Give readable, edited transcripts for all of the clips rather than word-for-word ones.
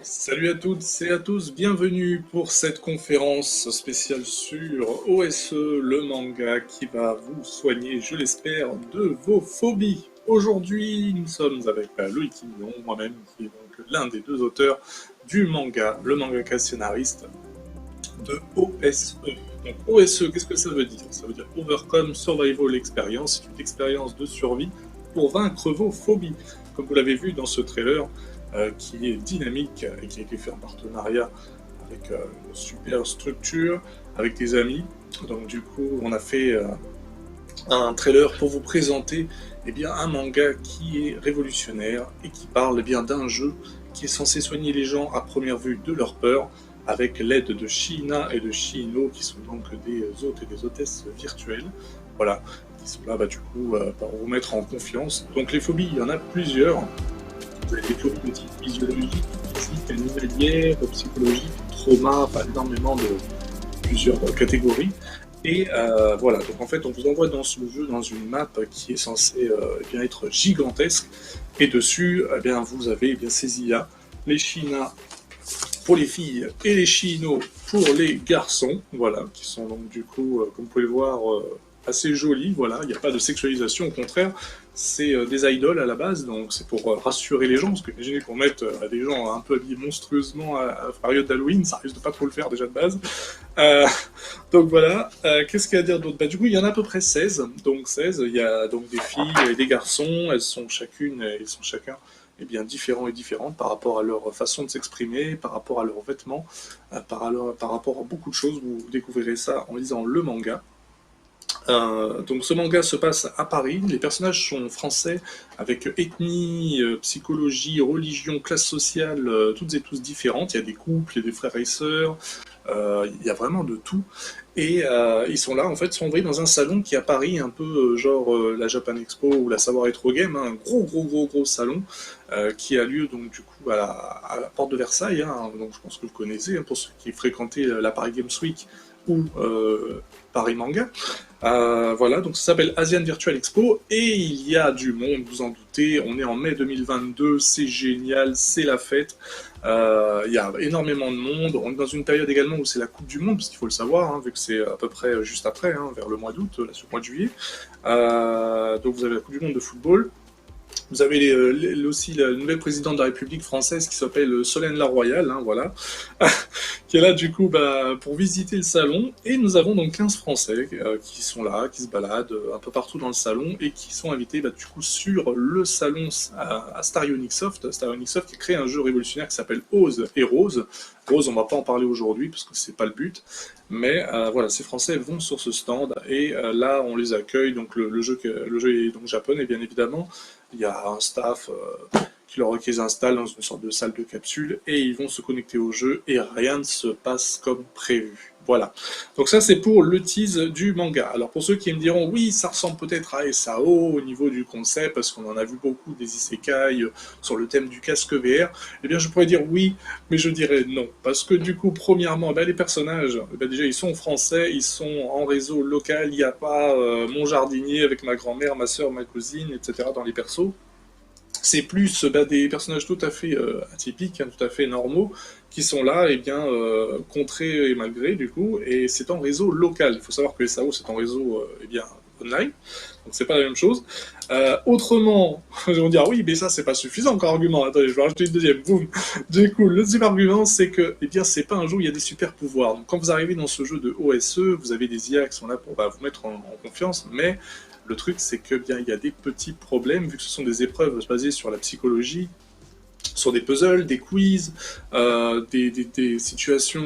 Salut à toutes et à tous, bienvenue pour cette conférence spéciale sur OSE, le manga qui va vous soigner, je l'espère, de vos phobies. Aujourd'hui, nous sommes avec Loïc Quignon, moi-même, qui est donc l'un des deux auteurs du manga, le mangaka scénariste de OSE. Donc OSE, qu'est-ce que ça veut dire? Ça veut dire Overcome Survival Experience, une expérience de survie pour vaincre vos phobies. Comme vous l'avez vu dans ce trailer, qui est dynamique et qui a été fait en partenariat avec une super structure, avec des amis. Donc du coup, on a fait un trailer pour vous présenter un manga qui est révolutionnaire et qui parle d'un jeu qui est censé soigner les gens à première vue de leur peur, avec l'aide de Shiina et de Shino, qui sont donc des hôtes et des hôtesses virtuelles. Voilà, qui sont là pour vous mettre en confiance. Donc les phobies, il y en a plusieurs. Vous avez des phobies de type physiologique, physique, animalière, psychologique, trauma, enfin énormément de plusieurs catégories. Et voilà, donc en fait on vous envoie dans ce jeu, dans une map qui est censée être gigantesque, et dessus vous avez ces IA, les Shiina pour les filles et les Shino pour les garçons, voilà, qui sont donc du coup, comme vous pouvez le voir, assez jolis, voilà, il n'y a pas de sexualisation, au contraire, c'est des idoles à la base, donc c'est pour rassurer les gens, parce que imaginez qu'on mette des gens un peu habillés monstrueusement à la période d'Halloween, ça risque de pas trop le faire déjà de base. Euh, donc voilà, qu'est-ce qu'il y a à dire d'autre? Du coup, il y en a à peu près 16, donc 16, il y a donc des filles et des garçons, elles sont chacun différents et différentes par rapport à leur façon de s'exprimer, par rapport à leurs vêtements, par rapport à beaucoup de choses. Vous découvrirez ça en lisant le manga. Donc ce manga se passe à Paris, les personnages sont français, avec ethnie, psychologie, religion, classe sociale, toutes et tous différentes. Il y a des couples, il y a des frères et sœurs, il y a vraiment de tout. Et ils sont là, en fait, sont envoyés dans un salon qui est à Paris, un peu la Japan Expo ou la Savoir Retro Game, hein, un gros salon qui a lieu donc du coup à la porte de Versailles, hein, donc je pense que vous connaissez, hein, pour ceux qui fréquentaient la Paris Games Week ou Paris Manga. Voilà, donc ça s'appelle Asian Virtual Expo et il y a du monde, vous en doutez. On est en mai 2022, c'est génial, c'est la fête. Il y a énormément de monde. On est dans une période également où c'est la Coupe du Monde, parce qu'il faut le savoir, hein, vu que c'est à peu près juste après, hein, vers le mois d'août, là, sur le mois de juillet. Donc vous avez la Coupe du Monde de football. Vous avez aussi la nouvelle présidente de la République française qui s'appelle Solène Laroyale, hein, voilà, qui est là du coup pour visiter le salon. Et nous avons donc 15 Français qui sont là, qui se baladent un peu partout dans le salon et qui sont invités du coup sur le salon à Star Unique Soft. Star Unique Soft qui crée un jeu révolutionnaire qui s'appelle Ose et Rose. Rose, on va pas en parler aujourd'hui parce que c'est pas le but. Mais voilà, ces Français vont sur ce stand et là on les accueille. Donc le jeu est donc japonais bien évidemment. Il y a un staff qui les installe dans une sorte de salle de capsule et ils vont se connecter au jeu et rien ne se passe comme prévu. Voilà. Donc ça c'est pour le tease du manga. Alors pour ceux qui me diront oui ça ressemble peut-être à SAO au niveau du concept parce qu'on en a vu beaucoup des isekai sur le thème du casque VR, eh bien je pourrais dire oui mais je dirais non. Parce que du coup premièrement les personnages déjà ils sont français, ils sont en réseau local, il n'y a pas mon jardinier avec ma grand-mère, ma soeur, ma cousine, etc. dans les persos. C'est plus des personnages tout à fait atypiques, hein, tout à fait normaux, qui sont là, contrés et malgré, du coup, et c'est en réseau local. Il faut savoir que SAO, c'est en réseau online, donc c'est pas la même chose. Autrement, ils vont dire, oui, mais ça, c'est pas suffisant comme argument. Attendez, je vais rajouter une deuxième, boum. Du coup, le deuxième argument, c'est que, c'est pas un jeu où il y a des super pouvoirs. Donc, quand vous arrivez dans ce jeu de OSE, vous avez des IA qui sont là pour vous mettre en confiance, mais le truc, c'est que il y a des petits problèmes, vu que ce sont des épreuves basées sur la psychologie, sur des puzzles, des quiz, des situations,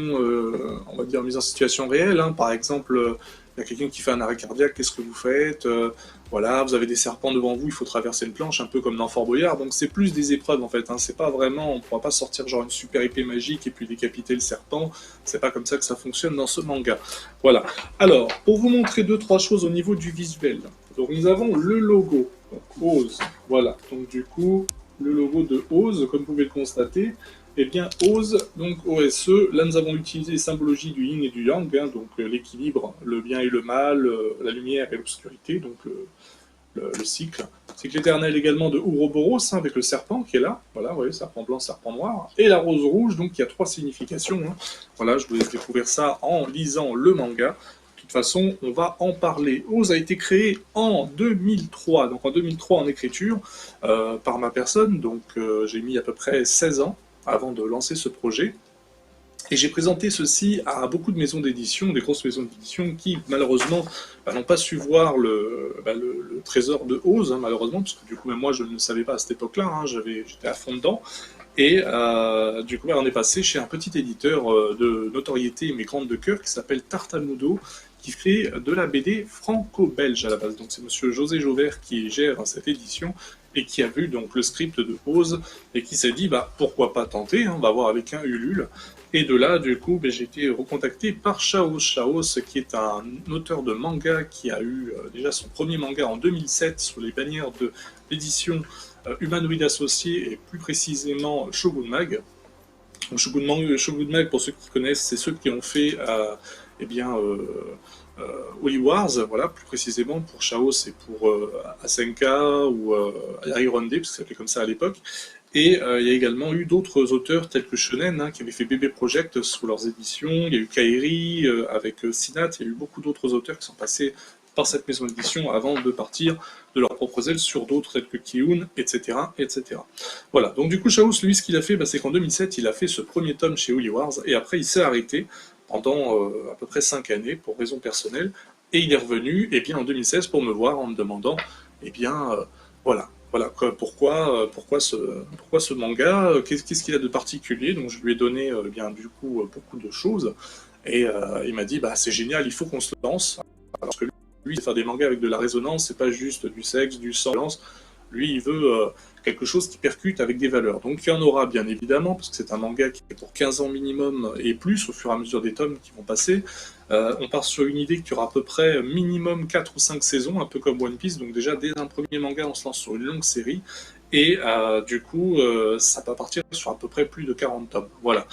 on va dire, mises en situation réelle. Hein. Par exemple, il y a quelqu'un qui fait un arrêt cardiaque, qu'est-ce que vous faites? Voilà, vous avez des serpents devant vous, il faut traverser une planche, un peu comme dans Fort Boyard. Donc c'est plus des épreuves en fait. Hein. C'est pas vraiment, on pourra pas sortir genre une super épée magique et puis décapiter le serpent. C'est pas comme ça que ça fonctionne dans ce manga. Voilà. Alors, pour vous montrer deux trois choses au niveau du visuel. Donc nous avons le logo, donc Ose. Voilà. Donc du coup, le logo de Ose, comme vous pouvez le constater, Ose, donc OSE, là nous avons utilisé les symbologies du yin et du yang, hein, donc l'équilibre, le bien et le mal, la lumière et l'obscurité, donc le cycle. Cycle éternel également de Ouroboros, hein, avec le serpent qui est là. Voilà, vous voyez, serpent blanc, serpent noir. Et la rose rouge, donc il y a 3 significations. Hein. Voilà, je vous laisse découvrir ça en lisant le manga. De toute façon, on va en parler. Oz a été créé en 2003, donc en 2003 en écriture, par ma personne. Donc j'ai mis à peu près 16 ans avant de lancer ce projet. Et j'ai présenté ceci à beaucoup de maisons d'édition, des grosses maisons d'édition, qui malheureusement n'ont pas su voir le trésor de Oz, hein, malheureusement, parce que du coup même moi je ne le savais pas à cette époque-là, hein, j'étais à fond dedans. Et du coup on est passé chez un petit éditeur de notoriété mais grande de cœur qui s'appelle Tartamudo, qui fait de la BD franco-belge à la base. Donc c'est monsieur José Jauvert qui gère cette édition et qui a vu donc le script de Oz et qui s'est dit bah pourquoi pas tenter, hein, on va voir avec un Ulule. Et de là, du coup, j'ai été recontacté par Chaos. Chaos, qui est un auteur de manga qui a eu déjà son premier manga en 2007 sous les bannières de l'édition Humanoid Associé et plus précisément Shogun Mag. Donc, Shogun Mag, pour ceux qui connaissent, c'est ceux qui ont fait eh bien, Holy Wars, voilà, plus précisément pour Chaos et pour Asenka ou Iron Day, parce que ça s'appelait comme ça à l'époque. Et il y a également eu d'autres auteurs tels que Shonen, hein, qui avaient fait Bébé Project sous leurs éditions. Il y a eu Kairi avec Sinat. Il y a eu beaucoup d'autres auteurs qui sont passés par cette maison d'édition avant de partir de leurs propres ailes sur d'autres tels que Kiun, etc., etc. Voilà, donc du coup, Chaos, lui, ce qu'il a fait, bah, c'est qu'en 2007, il a fait ce premier tome chez Holy Wars, et après, il s'est arrêté pendant à peu près 5 années, pour raisons personnelles, et il est revenu eh bien, en 2016 pour me voir en me demandant, eh bien, voilà, pourquoi ce manga, qu'est-ce qu'il a de particulier. Donc je lui ai donné bien du coup beaucoup de choses, et il m'a dit bah c'est génial, il faut qu'on se lance. Alors que lui, il fait des mangas avec de la résonance, c'est pas juste du sexe, du sang, lui il veut quelque chose qui percute avec des valeurs. Donc il y en aura bien évidemment, parce que c'est un manga qui est pour 15 ans minimum et plus, au fur et à mesure des tomes qui vont passer. On part sur une idée qu'il y aura à peu près minimum 4 ou 5 saisons, un peu comme One Piece, donc déjà dès un premier manga on se lance sur une longue série, et du coup ça va partir sur à peu près plus de 40 tomes. Voilà.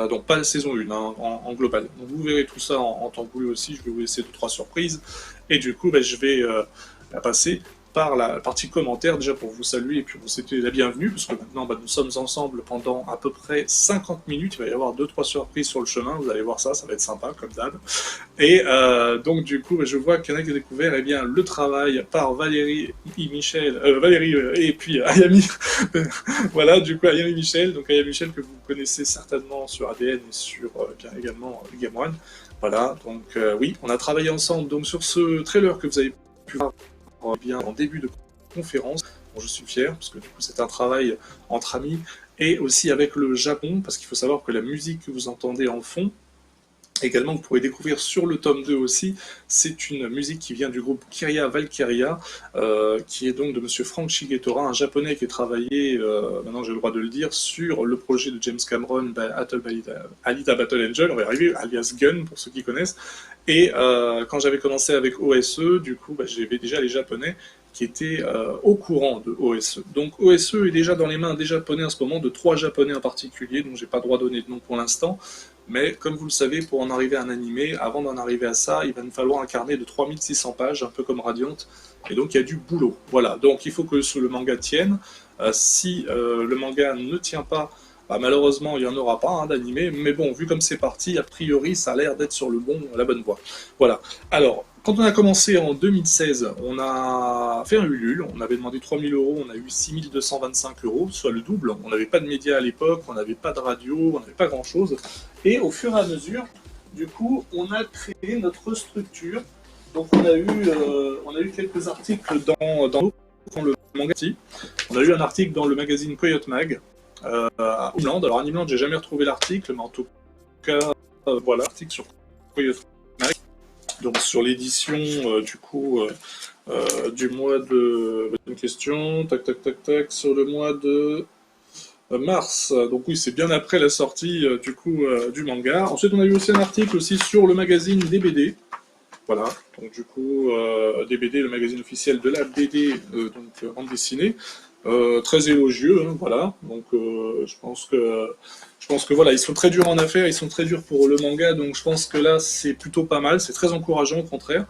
Donc pas la saison 1 hein, en global. Donc vous verrez tout ça en temps voulu aussi, je vais vous laisser 2-3 surprises, et du coup je vais passer par la partie commentaire, déjà pour vous saluer et puis vous souhaiter la bienvenue, parce que maintenant nous sommes ensemble pendant à peu près 50 minutes, il va y avoir 2-3 surprises sur le chemin, vous allez voir ça, ça va être sympa comme d'hab. Et donc du coup, je vois qu'il y en a qui ont découvert eh bien, le travail par Valérie et Michel, et puis Ayami, voilà, du coup Ayami Michel, donc Ayami Michel que vous connaissez certainement sur ADN et sur bien également Game One. Voilà, donc oui, on a travaillé ensemble donc sur ce trailer que vous avez pu voir bien en début de conférence. Bon, je suis fier parce que du coup c'est un travail entre amis et aussi avec le Japon, parce qu'il faut savoir que la musique que vous entendez en fond, également vous pourrez découvrir sur le tome 2 aussi, c'est une musique qui vient du groupe Kiria Valkyria, qui est donc de monsieur Frank Shigetora, un japonais qui a travaillé, maintenant j'ai le droit de le dire, sur le projet de James Cameron, Alita Battle Angel, on va y arriver, alias Gun pour ceux qui connaissent. Et quand j'avais commencé avec OSE, du coup j'avais déjà les japonais qui étaient au courant de OSE. Donc OSE est déjà dans les mains des japonais en ce moment, de 3 japonais en particulier, dont j'ai pas le droit de donner de nom pour l'instant. Mais comme vous le savez, pour en arriver à un animé, avant d'en arriver à ça, il va nous falloir un carnet de 3600 pages, un peu comme Radiant, et donc il y a du boulot. Voilà, donc il faut que le manga tienne. Si le manga ne tient pas, bah, malheureusement il n'y en aura pas hein, d'animé, mais bon, vu comme c'est parti, a priori ça a l'air d'être sur la bonne voie. Voilà, alors, quand on a commencé en 2016, on a fait un Ulule, on avait demandé 3000 euros, on a eu 6225 euros, soit le double. On n'avait pas de médias à l'époque, on n'avait pas de radio, on n'avait pas grand chose. Et au fur et à mesure, du coup, on a créé notre structure. Donc on a eu quelques articles dans le manga. On a eu un article dans le magazine Coyote Mag à Homeland. Alors à Homeland, j'ai jamais retrouvé l'article, mais en tout cas, voilà, l'article sur Coyote Mag. Donc sur l'édition du coup du mois de... Bonne question, tac tac tac tac, sur le mois de mars. Donc oui, c'est bien après la sortie du coup du manga. Ensuite on a eu aussi un article aussi sur le magazine DBD. Voilà, donc du coup DBD, le magazine officiel de la BD, donc bande dessinée. Très élogieux, hein, voilà. Donc je pense que voilà, ils sont très durs en affaires, ils sont très durs pour le manga, donc je pense que là c'est plutôt pas mal, c'est très encourageant au contraire.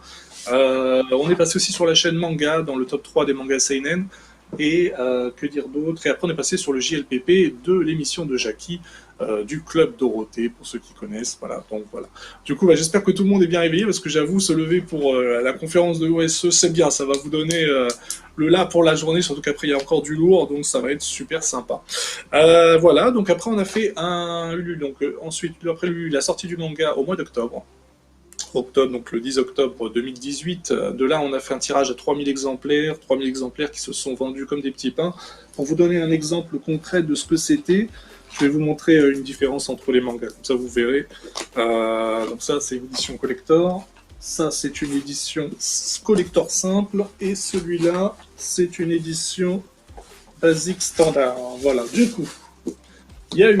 On est passé aussi sur la chaîne manga, dans le top 3 des mangas seinen, et que dire d'autre. Et après on est passé sur le JLPP de l'émission de Jackie, du Club Dorothée, pour ceux qui connaissent. Voilà, donc voilà. Du coup, j'espère que tout le monde est bien réveillé, parce que j'avoue, se lever pour la conférence de OSE, c'est bien, ça va vous donner le là pour la journée, surtout qu'après il y a encore du lourd, donc ça va être super sympa. Voilà, donc après on a fait un Ulule, donc ensuite, après Ulule, la sortie du manga au mois d'octobre. Donc le 10 octobre 2018. De là, on a fait un tirage à 3000 exemplaires qui se sont vendus comme des petits pains. Pour vous donner un exemple concret de ce que c'était, je vais vous montrer une différence entre les mangas, comme ça vous verrez. Donc ça, c'est une édition collector. Ça, c'est une édition collector simple. Et celui-là, c'est une édition basique standard. Voilà, du coup, il y a eu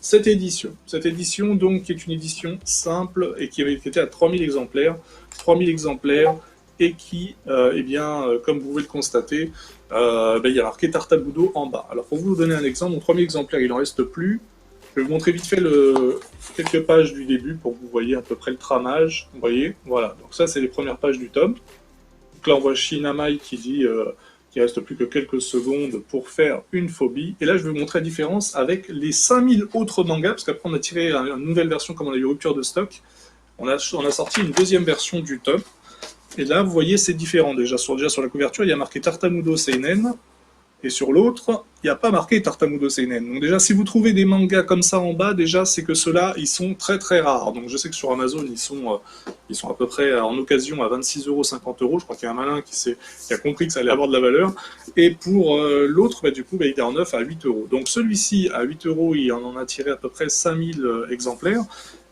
cette édition. Cette édition, donc, qui est une édition simple et qui avait été à 3000 exemplaires. 3000 exemplaires et qui, eh bien, comme vous pouvez le constater, il y a marqué Tartabudo en bas. Alors, pour vous donner un exemple, mon 3000 exemplaires, il n'en reste plus. Je vais vous montrer vite fait quelques pages du début pour que vous voyez à peu près le tramage. Vous voyez, voilà. Donc ça, c'est les premières pages du tome. Donc là, on voit Shinamai qui dit qu'il reste plus que quelques secondes pour faire une phobie. Et là, je vais vous montrer la différence avec les 5000 autres mangas, parce qu'après, on a tiré une nouvelle version, comme on a eu rupture de stock. On a sorti une deuxième version du tome. Et là, vous voyez, c'est différent. Déjà sur la couverture, il y a marqué Tartamudo Seinen. Et sur l'autre, il n'y a pas marqué Tartamudo Seinen. Donc déjà, si vous trouvez des mangas comme ça en bas, déjà, c'est que ceux-là, ils sont très très rares. Donc je sais que sur Amazon, ils sont à peu près en occasion à 26 €, 50 €. Je crois qu'il y a un malin qui a compris que ça allait avoir de la valeur. Et pour l'autre, du coup, il est en neuf à 8 €. Donc celui-ci, à 8 €, il en a tiré à peu près 5000 exemplaires.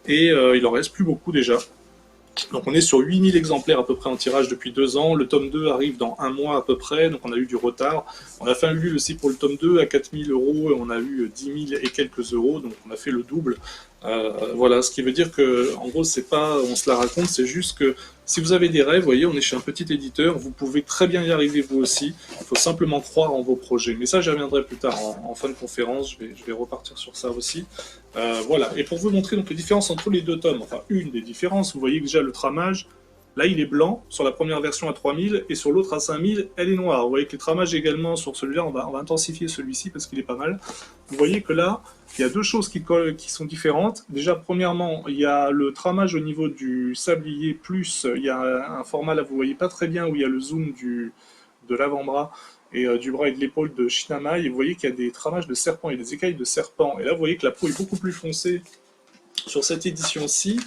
Et il en reste plus beaucoup déjà. Donc on est sur 8000 exemplaires à peu près en tirage depuis 2 ans. Le tome 2 arrive dans un mois à peu près, donc on a eu du retard. On a fait un Ulule aussi pour le tome 2 à 4000 € et on a eu 10 000 et quelques euros, donc on a fait le double. Voilà, ce qui veut dire que, en gros, c'est pas, on se la raconte, c'est juste que si vous avez des rêves, vous voyez, on est chez un petit éditeur, vous pouvez très bien y arriver vous aussi. Il faut simplement croire en vos projets. Mais ça, j'y reviendrai plus tard en fin de conférence. Je vais repartir sur ça aussi. Voilà. Et pour vous montrer donc les différences entre les deux tomes, enfin une des différences, vous voyez que déjà le tramage, là il est blanc sur la première version à 3000 et sur l'autre à 5000, elle est noire. Vous voyez que les tramages également sur celui-là, on va intensifier celui-ci parce qu'il est pas mal. Vous voyez que là, il y a deux choses qui sont différentes. Déjà, premièrement, il y a le tramage au niveau du sablier, plus il y a un format là, vous voyez pas très bien, où il y a le zoom de l'avant-bras et du bras et de l'épaule de Shinamai, et vous voyez qu'il y a des tramages de serpents et des écailles de serpents. Et là, vous voyez que la peau est beaucoup plus foncée sur cette édition-ci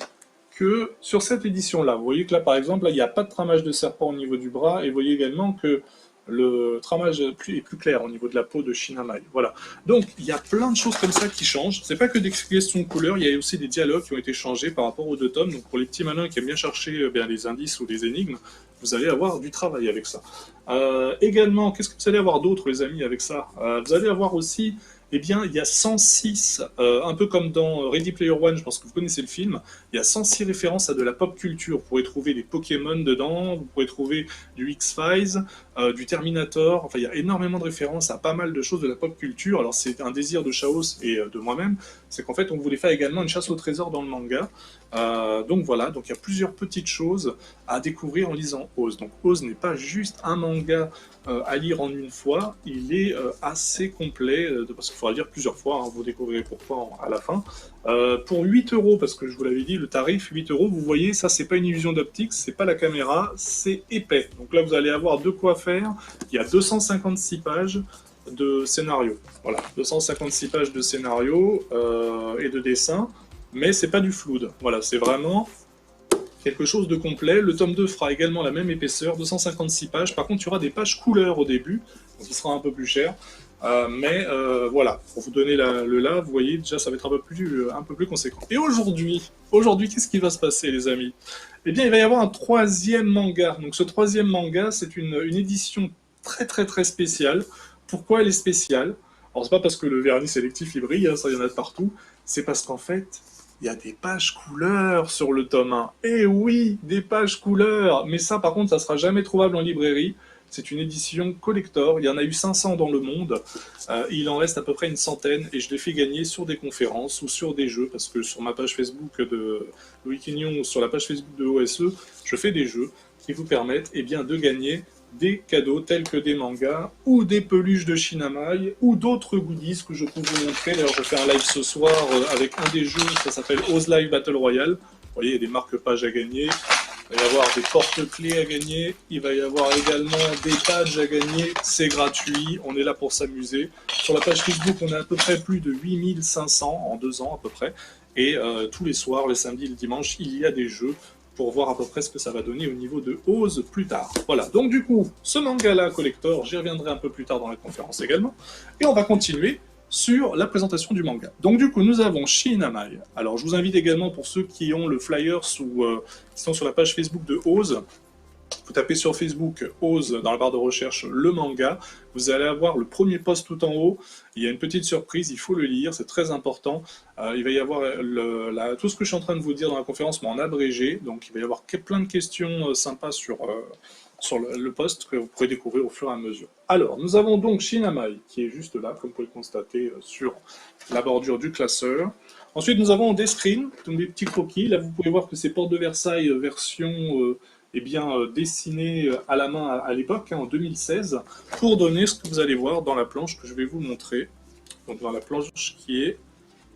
que sur cette édition-là. Vous voyez que là, par exemple, là, il n'y a pas de tramage de serpent au niveau du bras, et vous voyez également que le tramage est plus clair au niveau de la peau de Shinamai. Voilà. Donc, il y a plein de choses comme ça qui changent. C'est pas que des questions de couleur, il y a aussi des dialogues qui ont été changés par rapport aux deux tomes. Donc, pour les petits malins qui aiment bien chercher les indices ou les énigmes, vous allez avoir du travail avec ça. Également, qu'est-ce que vous allez avoir d'autre, les amis, avec ça? Vous allez avoir aussi, eh bien, il y a 106, un peu comme dans Ready Player One, je pense que vous connaissez le film, il y a 106 références à de la pop culture. Vous pourrez trouver des Pokémon dedans, vous pourrez trouver du X-Files, du Terminator, enfin il y a énormément de références à pas mal de choses de la pop culture. Alors c'est un désir de Chaos et de moi-même, c'est qu'en fait on voulait faire également une chasse au trésor dans le manga. Donc voilà, donc il y a plusieurs petites choses à découvrir en lisant Oz. Donc Oz n'est pas juste un manga à lire en une fois, il est assez complet, parce qu'il faudra le lire plusieurs fois, hein, vous découvrirez pourquoi à la fin. Pour 8 €, parce que je vous l'avais dit, le tarif 8 €, vous voyez, ça c'est pas une illusion d'optique, c'est pas la caméra, c'est épais. Donc là vous allez avoir de quoi faire, il y a 256 pages de scénario. Voilà, 256 pages de scénario et de dessin, mais c'est pas du flood. Voilà, c'est vraiment quelque chose de complet. Le tome 2 fera également la même épaisseur, 256 pages. Par contre, il y aura des pages couleurs au début, donc il sera un peu plus cher. Mais voilà, pour vous donner le là, vous voyez, déjà ça va être un peu plus conséquent. Et aujourd'hui, qu'est-ce qui va se passer, les amis? Eh bien, il va y avoir un troisième manga. Donc ce troisième manga, c'est une édition très très très spéciale. Pourquoi elle est spéciale? Alors c'est pas parce que le vernis sélectif il brille, hein, ça y en a de partout, c'est parce qu'en fait, il y a des pages couleurs sur le tome 1. Eh oui, des pages couleurs. Mais ça, par contre, ça sera jamais trouvable en librairie. C'est une édition collector. Il y en a eu 500 dans le monde. Il en reste à peu près une centaine. Et je les fais gagner sur des conférences ou sur des jeux. Parce que sur ma page Facebook de Louis Quignon ou sur la page Facebook de OSE, je fais des jeux qui vous permettent eh bien, de gagner des cadeaux tels que des mangas ou des peluches de Shinamai ou d'autres goodies que je peux vous montrer. D'ailleurs, je fais un live ce soir avec un des jeux, ça s'appelle Oz Live Battle Royale. Vous voyez, il y a des marque-pages à gagner, il va y avoir des porte-clés à gagner, il va y avoir également des badges à gagner, c'est gratuit, on est là pour s'amuser. Sur la page Facebook, on a à peu près plus de 8500 en 2 ans à peu près, et tous les soirs, le samedi et le dimanche, il y a des jeux pour voir à peu près ce que ça va donner au niveau de Oz plus tard. Voilà, donc du coup, ce manga-là, collector, j'y reviendrai un peu plus tard dans la conférence également, et on va continuer sur la présentation du manga. Donc du coup, nous avons Shinamai. Alors, je vous invite également, pour ceux qui ont le flyer qui sont sur la page Facebook de Oz, vous tapez sur Facebook Oz dans la barre de recherche le manga, vous allez avoir le premier post tout en haut, il y a une petite surprise, il faut le lire, c'est très important. Il va y avoir tout ce que je suis en train de vous dire dans la conférence, mais en abrégé, donc il va y avoir plein de questions sympas sur le post que vous pourrez découvrir au fur et à mesure. Alors, nous avons donc Shinamai, qui est juste là, comme vous pouvez le constater sur la bordure du classeur. Ensuite, nous avons des screens, donc des petits croquis. Là, vous pouvez voir que c'est Porte de Versailles version dessiné à la main à l'époque, en 2016, pour donner ce que vous allez voir dans la planche que je vais vous montrer. Donc dans la planche qui est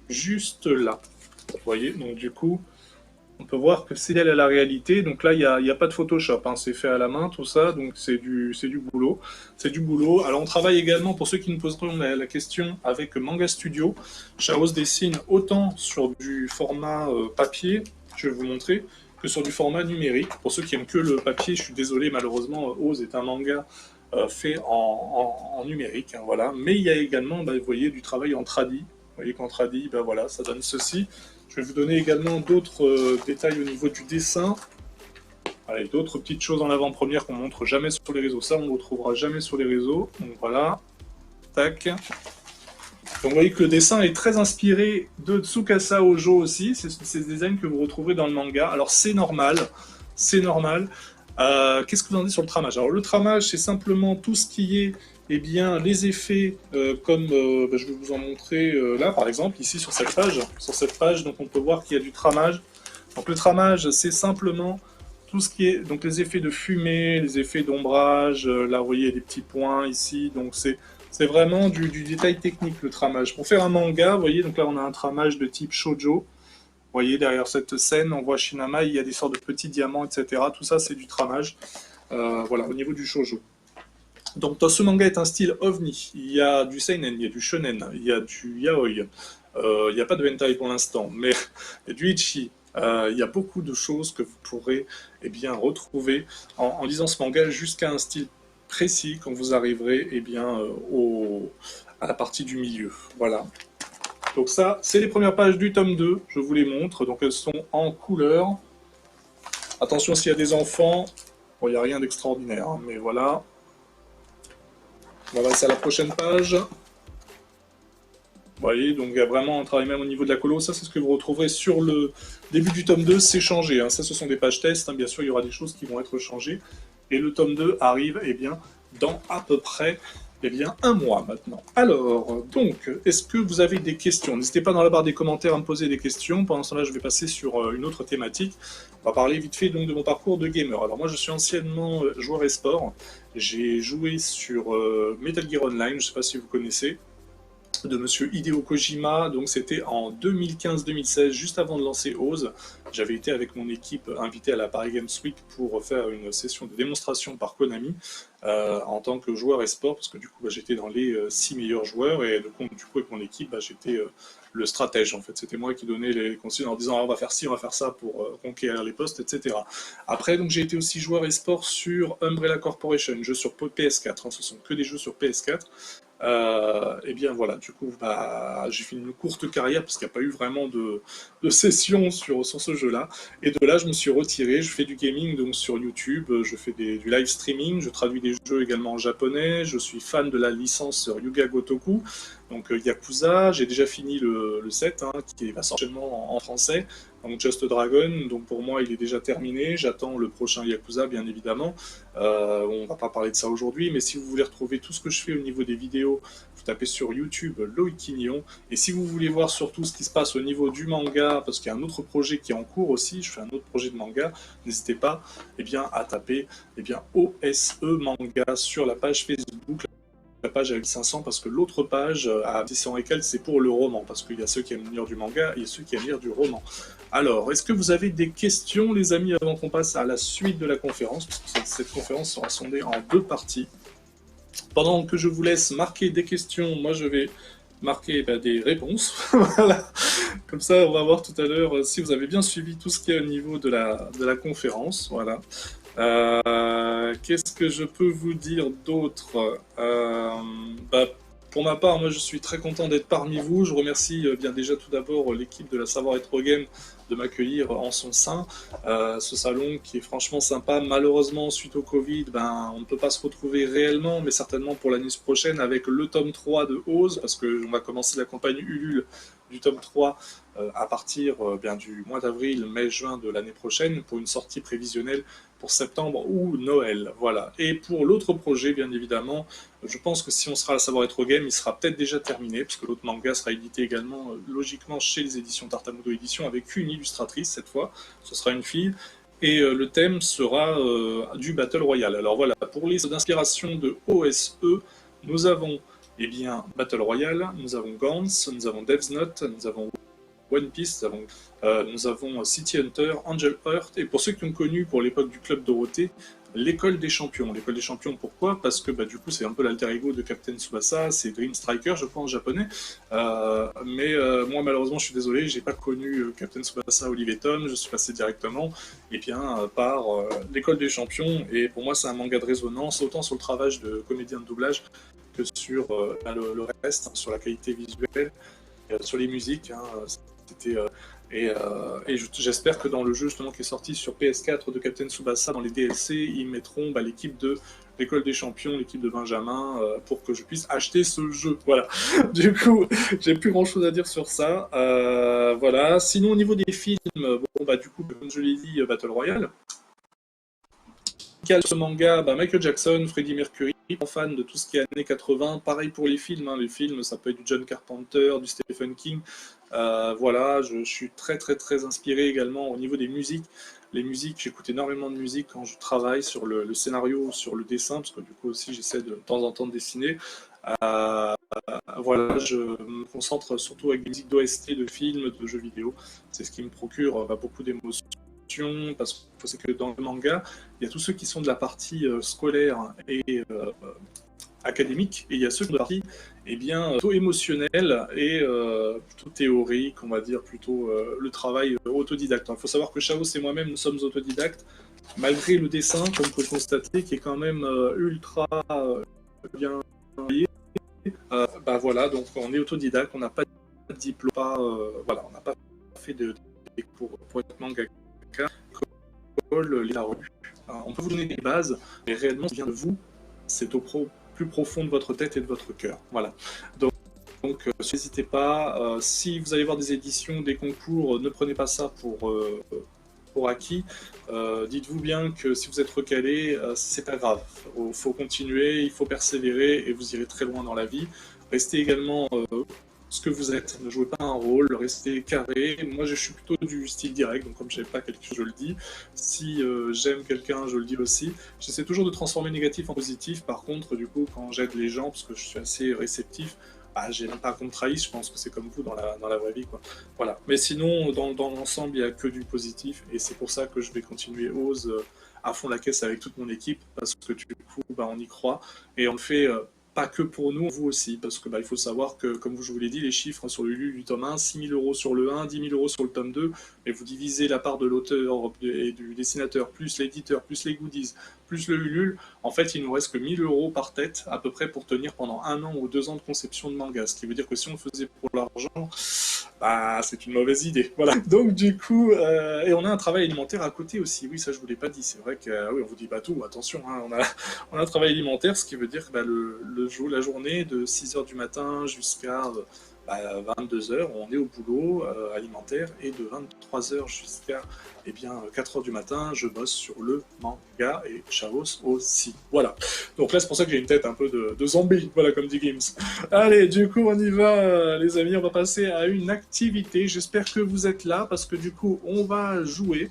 juste là. Vous voyez, donc du coup, on peut voir que c'est elle à la réalité. Donc là, il n'y a pas de Photoshop, hein, c'est fait à la main, tout ça, donc c'est du boulot. C'est du boulot. Alors on travaille également, pour ceux qui nous poseront la question, avec Manga Studio. Chaos dessine autant sur du format papier, je vais vous montrer, que sur du format numérique. Pour ceux qui aiment que le papier, je suis désolé, malheureusement, Oz est un manga fait en numérique, hein, voilà. Mais il y a également, vous voyez, du travail en tradi. Vous voyez qu'en tradi, voilà, ça donne ceci. Je vais vous donner également d'autres détails au niveau du dessin. Allez, d'autres petites choses en avant-première qu'on montre jamais sur les réseaux. Ça, on ne le retrouvera jamais sur les réseaux. Donc voilà, tac. Donc vous voyez que le dessin est très inspiré de Tsukasa Ojo aussi, c'est des designs que vous retrouverez dans le manga. Alors c'est normal, c'est normal. Qu'est-ce que vous en dites sur le tramage? Alors le tramage, c'est simplement tout ce qui est les effets, comme je vais vous en montrer là par exemple, ici sur cette page. Sur cette page, donc on peut voir qu'il y a du tramage. Donc le tramage, c'est simplement tout ce qui est donc les effets de fumée, les effets d'ombrage. Là vous voyez, il y a des petits points ici, donc c'est vraiment du détail technique, le tramage. Pour faire un manga, vous voyez, donc là on a un tramage de type shoujo. Vous voyez, derrière cette scène, on voit Shinamai, il y a des sortes de petits diamants, etc. Tout ça, c'est du tramage. Voilà, au niveau du shoujo. Donc, dans ce manga est un style ovni. Il y a du seinen, il y a du shonen, il y a du yaoi. Il n'y a pas de hentai pour l'instant, mais il y a du ichi. Il y a beaucoup de choses que vous pourrez retrouver en lisant ce manga jusqu'à un style précis quand vous arriverez à la partie du milieu. Voilà. Donc ça, c'est les premières pages du tome 2, je vous les montre. Donc elles sont en couleur. Attention s'il y a des enfants. Bon, il n'y a rien d'extraordinaire, hein, mais voilà. On va passer à la prochaine page. Vous voyez, donc il y a vraiment un travail même au niveau de la colo. Ça, c'est ce que vous retrouverez sur le début du tome 2. C'est changé, hein. Ça, ce sont des pages tests. Hein. Bien sûr, il y aura des choses qui vont être changées. Et le tome 2 arrive dans à peu près un mois maintenant. Alors, donc, est-ce que vous avez des questions? N'hésitez pas dans la barre des commentaires à me poser des questions. Pendant ce temps-là, je vais passer sur une autre thématique. On va parler vite fait donc de mon parcours de gamer. Alors moi, je suis anciennement joueur e-sport. J'ai joué sur Metal Gear Online, je ne sais pas si vous connaissez, de monsieur Hideo Kojima. Donc c'était en 2015-2016, juste avant de lancer Oz. J'avais été avec mon équipe invité à la Paris Games Week pour faire une session de démonstration par Konami en tant que joueur e-sport, parce que du coup j'étais dans les 6 meilleurs joueurs, et du coup avec mon équipe j'étais le stratège en fait. C'était moi qui donnais les consignes en disant on va faire ci, on va faire ça pour conquérir les postes, etc. Après donc j'ai été aussi joueur e-sport sur Umbrella Corporation, jeu sur PS4, hein, ce sont que des jeux sur PS4. Voilà, du coup j'ai fait une courte carrière parce qu'il n'y a pas eu vraiment de session sur ce jeu-là, et de là je me suis retiré. Je fais du gaming donc sur YouTube, je fais du live streaming, je traduis des jeux également en japonais, je suis fan de la licence Ryuga Gotoku, donc Yakuza. J'ai déjà fini le 7 hein, qui va sortir en français, Donc Just Dragon, donc pour moi il est déjà terminé, j'attends le prochain Yakuza bien évidemment. On va pas parler de ça aujourd'hui, mais si vous voulez retrouver tout ce que je fais au niveau des vidéos, vous tapez sur YouTube Loïc Quignon. Et si vous voulez voir surtout ce qui se passe au niveau du manga, parce qu'il y a un autre projet qui est en cours aussi, je fais un autre projet de manga, n'hésitez pas à taper OSE Manga sur la page Facebook. La page avec 500 parce que l'autre page à 600 et quelques c'est pour le roman, parce qu'il y a ceux qui aiment lire du manga et ceux qui aiment lire du roman. Alors, est-ce que vous avez des questions les amis avant qu'on passe à la suite de la conférence, parce que cette conférence sera sondée en 2 parties. Pendant que je vous laisse marquer des questions, moi je vais marquer des réponses. Voilà. Comme ça on va voir tout à l'heure si vous avez bien suivi tout ce qui est au niveau de la conférence. Voilà. Qu'est-ce que je peux vous dire d'autre? Pour ma part, moi je suis très content d'être parmi vous. Je remercie bien déjà tout d'abord l'équipe de la Savoir Être Game de m'accueillir en son sein. Ce salon qui est franchement sympa. Malheureusement, suite au Covid, on ne peut pas se retrouver réellement, mais certainement pour l'année prochaine avec le tome 3 de Ose, parce qu'on va commencer la campagne Ulule du tome 3 à partir du mois d'avril, mai, juin de l'année prochaine, pour une sortie prévisionnelle pour septembre ou Noël. Voilà. Et pour l'autre projet, bien évidemment, je pense que si on sera à Savoir Être Game, il sera peut-être déjà terminé, parce que l'autre manga sera édité également, logiquement, chez les éditions Tartamudo Éditions, avec une illustratrice cette fois. Ce sera une fille. Et le thème sera du Battle Royale. Alors voilà, pour les d'inspiration de OSE, nous avons Battle Royale, nous avons Gantz, nous avons Death's Note, nous avons One Piece, nous avons City Hunter, Angel Heart, et pour ceux qui ont connu pour l'époque du Club Dorothée, l'École des Champions. L'École des Champions, pourquoi? Parce que du coup c'est un peu l'alter ego de Captain Tsubasa, c'est Dream Striker je crois en japonais, moi malheureusement je suis désolé, j'ai pas connu Captain Tsubasa Olive et Tom, je suis passé directement par l'École des Champions, et pour moi c'est un manga de résonance, autant sur le travail de comédien de doublage que sur le reste, sur la qualité visuelle, sur les musiques, j'espère que dans le jeu justement qui est sorti sur PS4 de Captain Tsubasa, dans les DLC, ils mettront l'équipe de l'École des Champions, l'équipe de Benjamin, pour que je puisse acheter ce jeu. Voilà. Du coup, j'ai plus grand chose à dire sur ça. Voilà. Sinon, au niveau des films, du coup, comme je l'ai dit, Battle Royale. Ce manga, Michael Jackson, Freddie Mercury, fan de tout ce qui est années 80. Pareil pour les films. Les films, ça peut être du John Carpenter, du Stephen King. Voilà, je suis très très très inspiré également au niveau des musiques. Les musiques, j'écoute énormément de musique quand je travaille sur le scénario, sur le dessin, parce que du coup aussi j'essaie de temps en temps de dessiner. Voilà, je me concentre surtout avec des musiques d'OST, de films, de jeux vidéo. C'est ce qui me procure beaucoup d'émotions, parce que c'est que dans le manga, il y a tous ceux qui sont de la partie scolaire et académique, et il y a ceux de la partie plutôt émotionnel et plutôt théorique, on va dire, plutôt le travail autodidacte. Il faut savoir que Chaos et moi-même, nous sommes autodidactes, malgré le dessin, comme vous pouvez le constater, qui est quand même ultra bien travaillé. Voilà, donc on est autodidacte, on n'a pas de diplôme, voilà, on n'a pas fait de cours pour être mangaka. La rue. On peut vous donner des bases, mais réellement, ça vient de vous, c'est au plus profond de votre tête et de votre cœur. Voilà. Donc n'hésitez pas. Si vous allez voir des éditions, des concours, ne prenez pas ça pour acquis. Dites-vous bien que si vous êtes recalé, c'est pas grave. Il faut continuer, il faut persévérer et vous irez très loin dans la vie. Restez également ce que vous êtes, ne jouez pas un rôle, restez carré. Moi je suis plutôt du style direct, donc comme j'aime pas quelqu'un, je le dis. Si j'aime quelqu'un, je le dis aussi. J'essaie toujours de transformer négatif en positif. Par contre, du coup, quand j'aide les gens, parce que je suis assez réceptif, j'aime pas qu'on me trahisse, je pense que c'est comme vous dans la vraie vie, quoi. Voilà. Mais sinon, dans l'ensemble, il n'y a que du positif, et c'est pour ça que je vais continuer Ose à fond la caisse avec toute mon équipe, parce que du coup, on y croit, et on le fait pas que pour nous, vous aussi, parce que il faut savoir que, comme je vous l'ai dit, les chiffres sur le Ulule du tome 1, 6 000 € sur le 1, 10 000 € sur le tome 2, mais vous divisez la part de l'auteur et du dessinateur, plus l'éditeur, plus les goodies, plus le Ulule, en fait, il nous reste que 1 000 € par tête, à peu près pour tenir pendant 1 an ou 2 ans de conception de manga, ce qui veut dire que si on le faisait pour l'argent, c'est une mauvaise idée. Voilà. Donc du coup, et on a un travail alimentaire à côté aussi. Oui, ça je vous l'ai pas dit. C'est vrai que oui, on vous dit pas tout. Attention, hein, on a un travail alimentaire, ce qui veut dire que la journée de 6 h du matin jusqu'à 22 heures, on est au boulot alimentaire, et de 23 heures jusqu'à 4 heures du matin, je bosse sur le manga, et Chaos aussi. Voilà. Donc là, c'est pour ça que j'ai une tête un peu de zombie, voilà, comme dit Gims. Allez, du coup, on y va, les amis, on va passer à une activité. J'espère que vous êtes là, parce que du coup, on va jouer.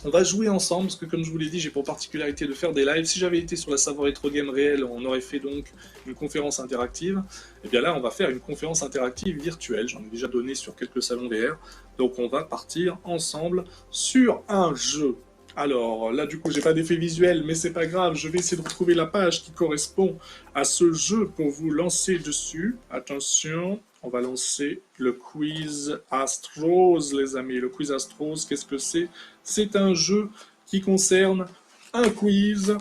On va jouer ensemble, parce que comme je vous l'ai dit, j'ai pour particularité de faire des lives. Si j'avais été sur la Savoir Retro Game réelle, on aurait fait donc une conférence interactive. Et bien là, on va faire une conférence interactive virtuelle. J'en ai déjà donné sur quelques salons VR. Donc on va partir ensemble sur un jeu. Alors là, du coup, j'ai pas d'effet visuel, mais c'est pas grave. Je vais essayer de retrouver la page qui correspond à ce jeu pour vous lancer dessus. Attention. On va lancer le quiz Astros, les amis. Le quiz Astros, qu'est-ce que c'est? C'est un jeu qui concerne un quiz.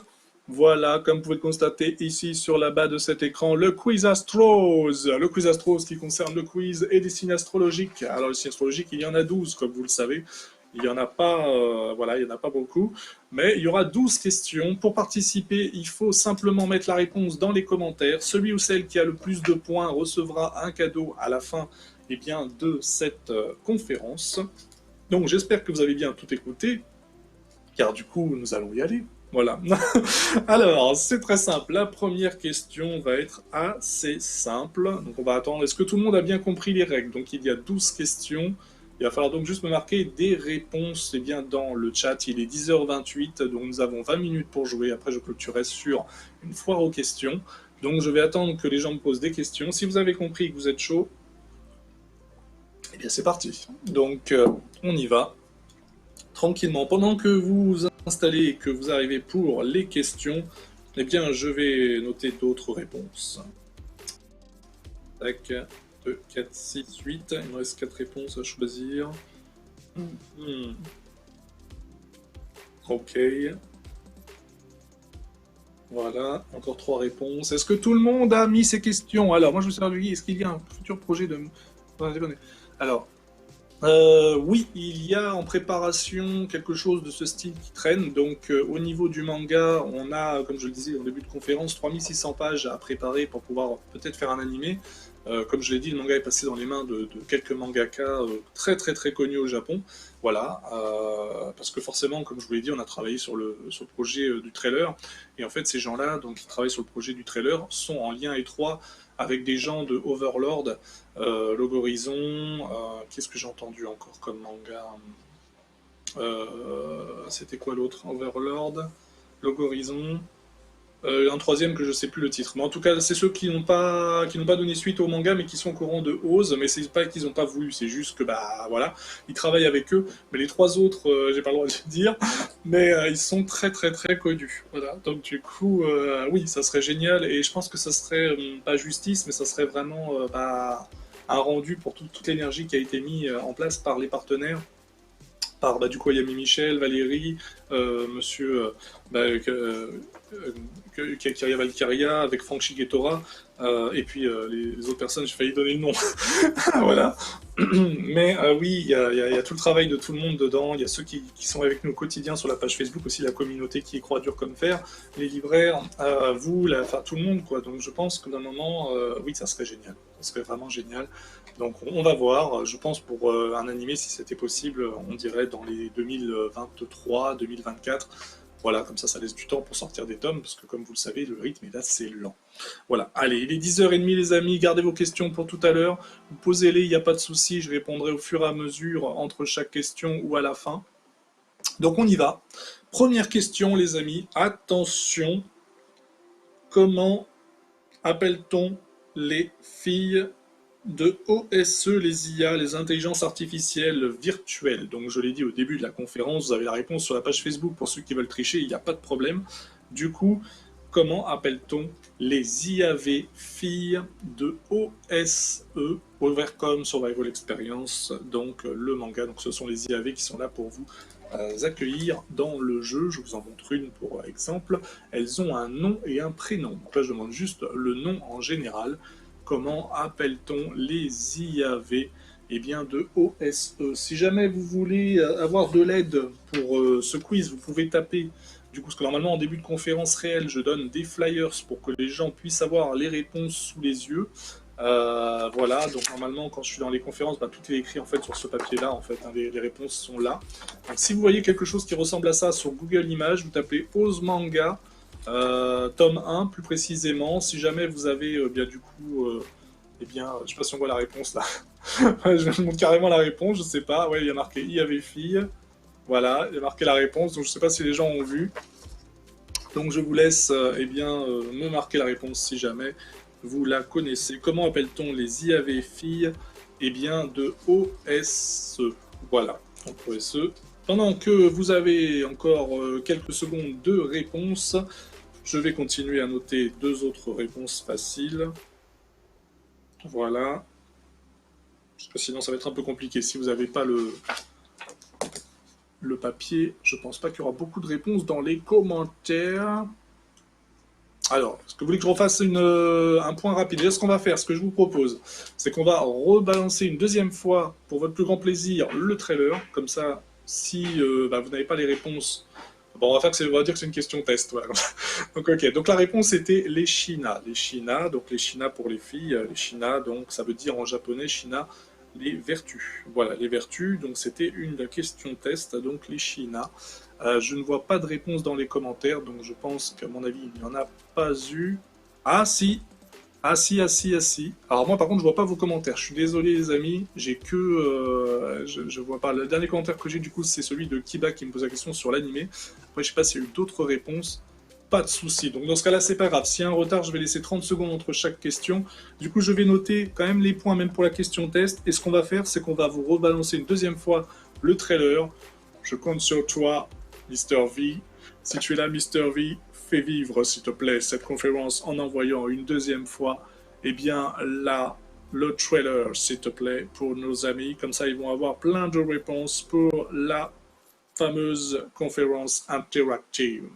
Voilà, comme vous pouvez le constater ici sur la bas de cet écran, le quiz Astros. Le quiz Astros qui concerne le quiz et des signes astrologiques. Alors, les signes astrologiques, il y en a 12, comme vous le savez. Il n'y en a pas, voilà, il y en a pas beaucoup, mais il y aura 12 questions. Pour participer, il faut simplement mettre la réponse dans les commentaires. Celui ou celle qui a le plus de points recevra un cadeau à la fin de cette conférence. Donc j'espère que vous avez bien tout écouté, car du coup, nous allons y aller. Voilà. Alors, c'est très simple. La première question va être assez simple. Donc on va attendre. Est-ce que tout le monde a bien compris les règles? Donc il y a 12 questions. Il va falloir donc juste me marquer des réponses dans le chat. Il est 10h28, donc nous avons 20 minutes pour jouer. Après, je clôturerai sur une foire aux questions. Donc je vais attendre que les gens me posent des questions. Si vous avez compris et que vous êtes chaud, eh bien c'est parti. Donc on y va tranquillement. Pendant que vous vous installez et que vous arrivez pour les questions, eh bien je vais noter d'autres réponses. Tac. 2, 4, 6, 8. Il me reste 4 réponses à choisir. Ok. Voilà, encore 3 réponses. Est-ce que tout le monde a mis ses questions? Alors, moi je me suis dit, est-ce qu'il y a un futur projet de... Alors, oui, il y a en préparation quelque chose de ce style qui traîne. Donc, au niveau du manga, on a, comme je le disais au début de conférence, 3600 pages à préparer pour pouvoir peut-être faire un animé. Comme je l'ai dit, le manga est passé dans les mains de quelques mangaka très très très connus au Japon. Voilà, parce que forcément, comme je vous l'ai dit, on a travaillé sur le projet du trailer. Et en fait, ces gens-là, donc qui travaillent sur le projet du trailer, sont en lien étroit avec des gens de Overlord, Logorizon. Qu'est-ce que j'ai entendu encore comme manga? C'était quoi l'autre? Overlord, Logorizon. Un troisième que je sais plus le titre. Mais en tout cas, c'est ceux qui n'ont pas donné suite au manga, mais qui sont au courant de Oz. Mais c'est pas qu'ils n'ont pas voulu, c'est juste que voilà, ils travaillent avec eux. Mais les 3 autres, j'ai pas le droit de le dire, mais ils sont très très très connus. Voilà. Donc du coup, oui, ça serait génial, et je pense que ça serait pas justice, mais ça serait vraiment un rendu pour toute l'énergie qui a été mise en place par les partenaires. Par du coup Yami Michel, Valérie, monsieur Kiria Valkyria, avec Frank Shigetora, et puis les autres personnes, j'ai failli donner le nom. Voilà. Mais oui, il y a tout le travail de tout le monde dedans. Il y a ceux qui sont avec nous au quotidien sur la page Facebook, aussi la communauté qui y croit dur comme fer, les libraires, vous, enfin tout le monde, quoi. Donc je pense que d'un moment, oui, ça serait génial. Ça serait vraiment génial. Donc on va voir. Je pense pour un animé, si c'était possible, on dirait dans les 2023, 2024. Voilà, comme ça laisse du temps pour sortir des tomes, parce que comme vous le savez, le rythme est assez lent. Voilà, allez, il est 10h30 les amis, gardez vos questions pour tout à l'heure, vous posez-les, il n'y a pas de souci, je répondrai au fur et à mesure entre chaque question ou à la fin. Donc on y va. Première question les amis, attention, comment appelle-t-on les filles de OSE, les IA, les intelligences artificielles virtuelles? Donc je l'ai dit au début de la conférence, vous avez la réponse sur la page Facebook pour ceux qui veulent tricher, il n'y a pas de problème. Du coup, comment appelle-t-on les IAV filles de OSE, Overcome Survival Experience, donc le manga? Donc ce sont les IAV qui sont là pour vous accueillir dans le jeu. Je vous en montre une pour exemple. Elles ont un nom et un prénom. Donc là je demande juste le nom en général. Comment appelle-t-on les IAV de OSE? Si jamais vous voulez avoir de l'aide pour ce quiz, vous pouvez taper, du coup, parce que normalement en début de conférence réelle, je donne des flyers pour que les gens puissent avoir les réponses sous les yeux. Voilà, donc normalement quand je suis dans les conférences, bah, tout est écrit en fait sur ce papier-là, en fait, hein, les réponses sont là. Donc si vous voyez quelque chose qui ressemble à ça sur Google Images, vous tapez Ose Manga, tome 1 plus précisément. Si jamais vous avez bien du coup, eh bien, je sais pas si on voit la réponse là. Je vous montre carrément la réponse, je sais pas. Ouais, il y a marqué I avait fille. Voilà, il y a marqué la réponse, donc je sais pas si les gens ont vu. Donc je vous laisse eh bien, me marquer la réponse si jamais vous la connaissez. Comment appelle-t-on les IAV filles? Eh bien de OSE. Voilà, donc OSE. Pendant que vous avez encore quelques secondes de réponse, je vais continuer à noter deux autres réponses faciles. Voilà. Parce que sinon ça va être un peu compliqué si vous n'avez pas le papier. Je pense pas qu'il y aura beaucoup de réponses dans les commentaires. Alors, est-ce que vous voulez que je refasse un point rapide? Déjà, ce qu'on va faire, ce que je vous propose, c'est qu'on va rebalancer une deuxième fois, pour votre plus grand plaisir, le trailer. Comme ça, si bah, vous n'avez pas les réponses, bon, on va dire que c'est une question test. Voilà. Donc, ok. Donc, la réponse était les Shina. Les Shina, donc les Shina pour les filles. Les Shina, donc ça veut dire en japonais, Shina, les vertus. Voilà, les vertus. Donc, c'était une question test. Donc, les Shina. Je ne vois pas de réponse dans les commentaires, donc je pense qu'à mon avis, il n'y en a pas eu. Ah si, ah si, ah si, ah si. Alors moi par contre, je vois pas vos commentaires. Je suis désolé les amis, j'ai que... je vois pas. Le dernier commentaire que j'ai du coup, c'est celui de Kiba qui me pose la question sur l'animé. Après, je sais pas s'il y a eu d'autres réponses. Pas de souci. Donc dans ce cas-là, c'est pas grave. S'il y a un retard, je vais laisser 30 secondes entre chaque question. Du coup, je vais noter quand même les points, même pour la question test. Et ce qu'on va faire, c'est qu'on va vous rebalancer une deuxième fois le trailer. Je compte sur toi, Mr. V. Si tu es là, Mr. V, fais vivre, s'il te plaît, cette conférence en envoyant une deuxième fois, eh bien, là, le trailer, s'il te plaît, pour nos amis. Comme ça, ils vont avoir plein de réponses pour la fameuse conférence interactive.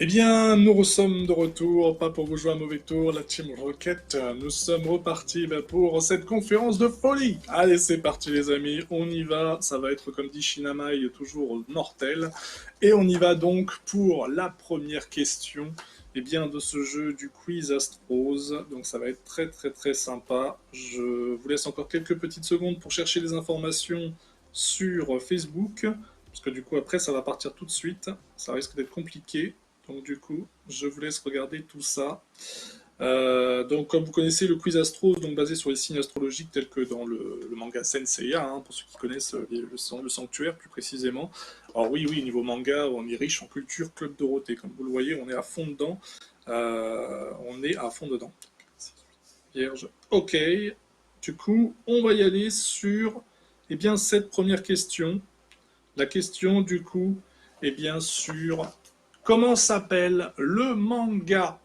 Eh bien, nous sommes de retour, pas pour vous jouer un mauvais tour, la Team Rocket. Nous sommes repartis pour cette conférence de folie. Allez, c'est parti les amis, on y va. Ça va être, comme dit Shinamai, toujours mortel. Et on y va donc pour la première question eh bien, de ce jeu du Quiz Astros. Donc ça va être très très très sympa. Je vous laisse encore quelques petites secondes pour chercher les informations sur Facebook. Parce que du coup, après, ça va partir tout de suite. Ça risque d'être compliqué. Donc du coup, je vous laisse regarder tout ça. Donc comme vous connaissez le quiz astro, donc basé sur les signes astrologiques tels que dans le manga Senseiya, hein, pour ceux qui connaissent le sanctuaire plus précisément. Alors oui, niveau manga, on est riche en culture Club Dorothée, comme vous le voyez, on est à fond dedans. On est à fond dedans. Vierge. Ok. Du coup, on va y aller sur eh bien, cette première question. La question du coup, eh bien sur comment s'appelle le manga?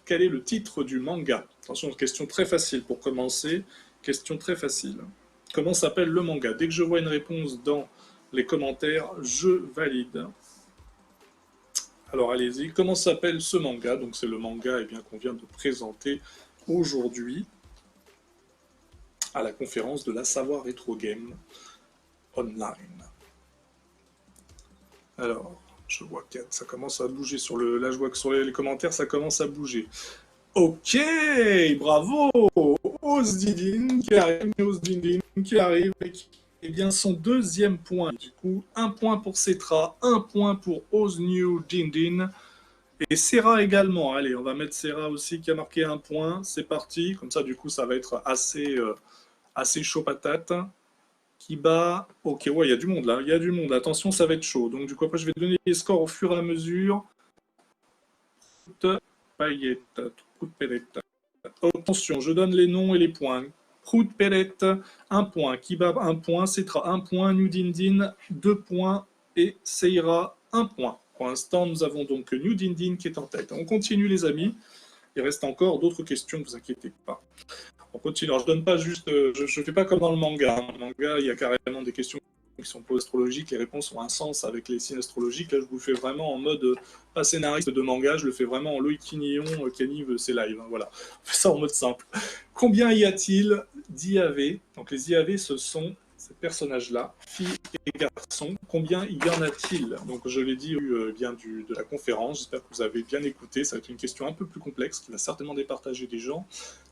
Quel est le titre du manga? Attention, question très facile pour commencer. Question très facile. Comment s'appelle le manga? Dès que je vois une réponse dans les commentaires, je valide. Alors allez-y. Comment s'appelle ce manga? Donc c'est le manga eh bien, qu'on vient de présenter aujourd'hui à la conférence de la Savoir Retro Game Online. Alors, je vois que ça commence à bouger sur le. Là, je vois que sur les commentaires, ça commence à bouger. Ok, bravo! Osdidine qui arrive avec eh bien, son deuxième point. Du coup, un point pour Cetra, un point pour Osnew Dindin. Et Serra également. Allez, on va mettre Serra aussi qui a marqué un point. C'est parti. Comme ça, du coup, ça va être assez chaud patate. Qui bat. Ok, ouais, il y a du monde là. Il y a du monde. Attention, ça va être chaud. Donc, du coup, après, je vais donner les scores au fur et à mesure. Paillette, coup de pellette. Attention, je donne les noms et les points. Prout Pellet, un point. Kibab, un point. Cetra, un point. Nudindin, deux points. Et Seira, un point. Pour l'instant, nous avons donc Nudindin qui est en tête. On continue, les amis. Il reste encore d'autres questions, ne vous inquiétez pas. On continue. Alors, je donne pas juste. Je ne fais pas comme dans le manga. Dans le manga, il y a carrément des questions qui sont posées astrologiques. Les réponses ont un sens avec les signes astrologiques. Là, je vous fais vraiment en mode pas scénariste de manga. Je le fais vraiment en Loïc Quignon, Kenny veut ses lives. Hein, voilà. On fait ça en mode simple. Combien y a-t-il d'IAV? Donc, les IAV, ce sont ces personnages-là, filles et garçons. Combien y en a-t-il? Donc, je l'ai dit bien de la conférence. J'espère que vous avez bien écouté. Ça va être une question un peu plus complexe qui va certainement départager des gens.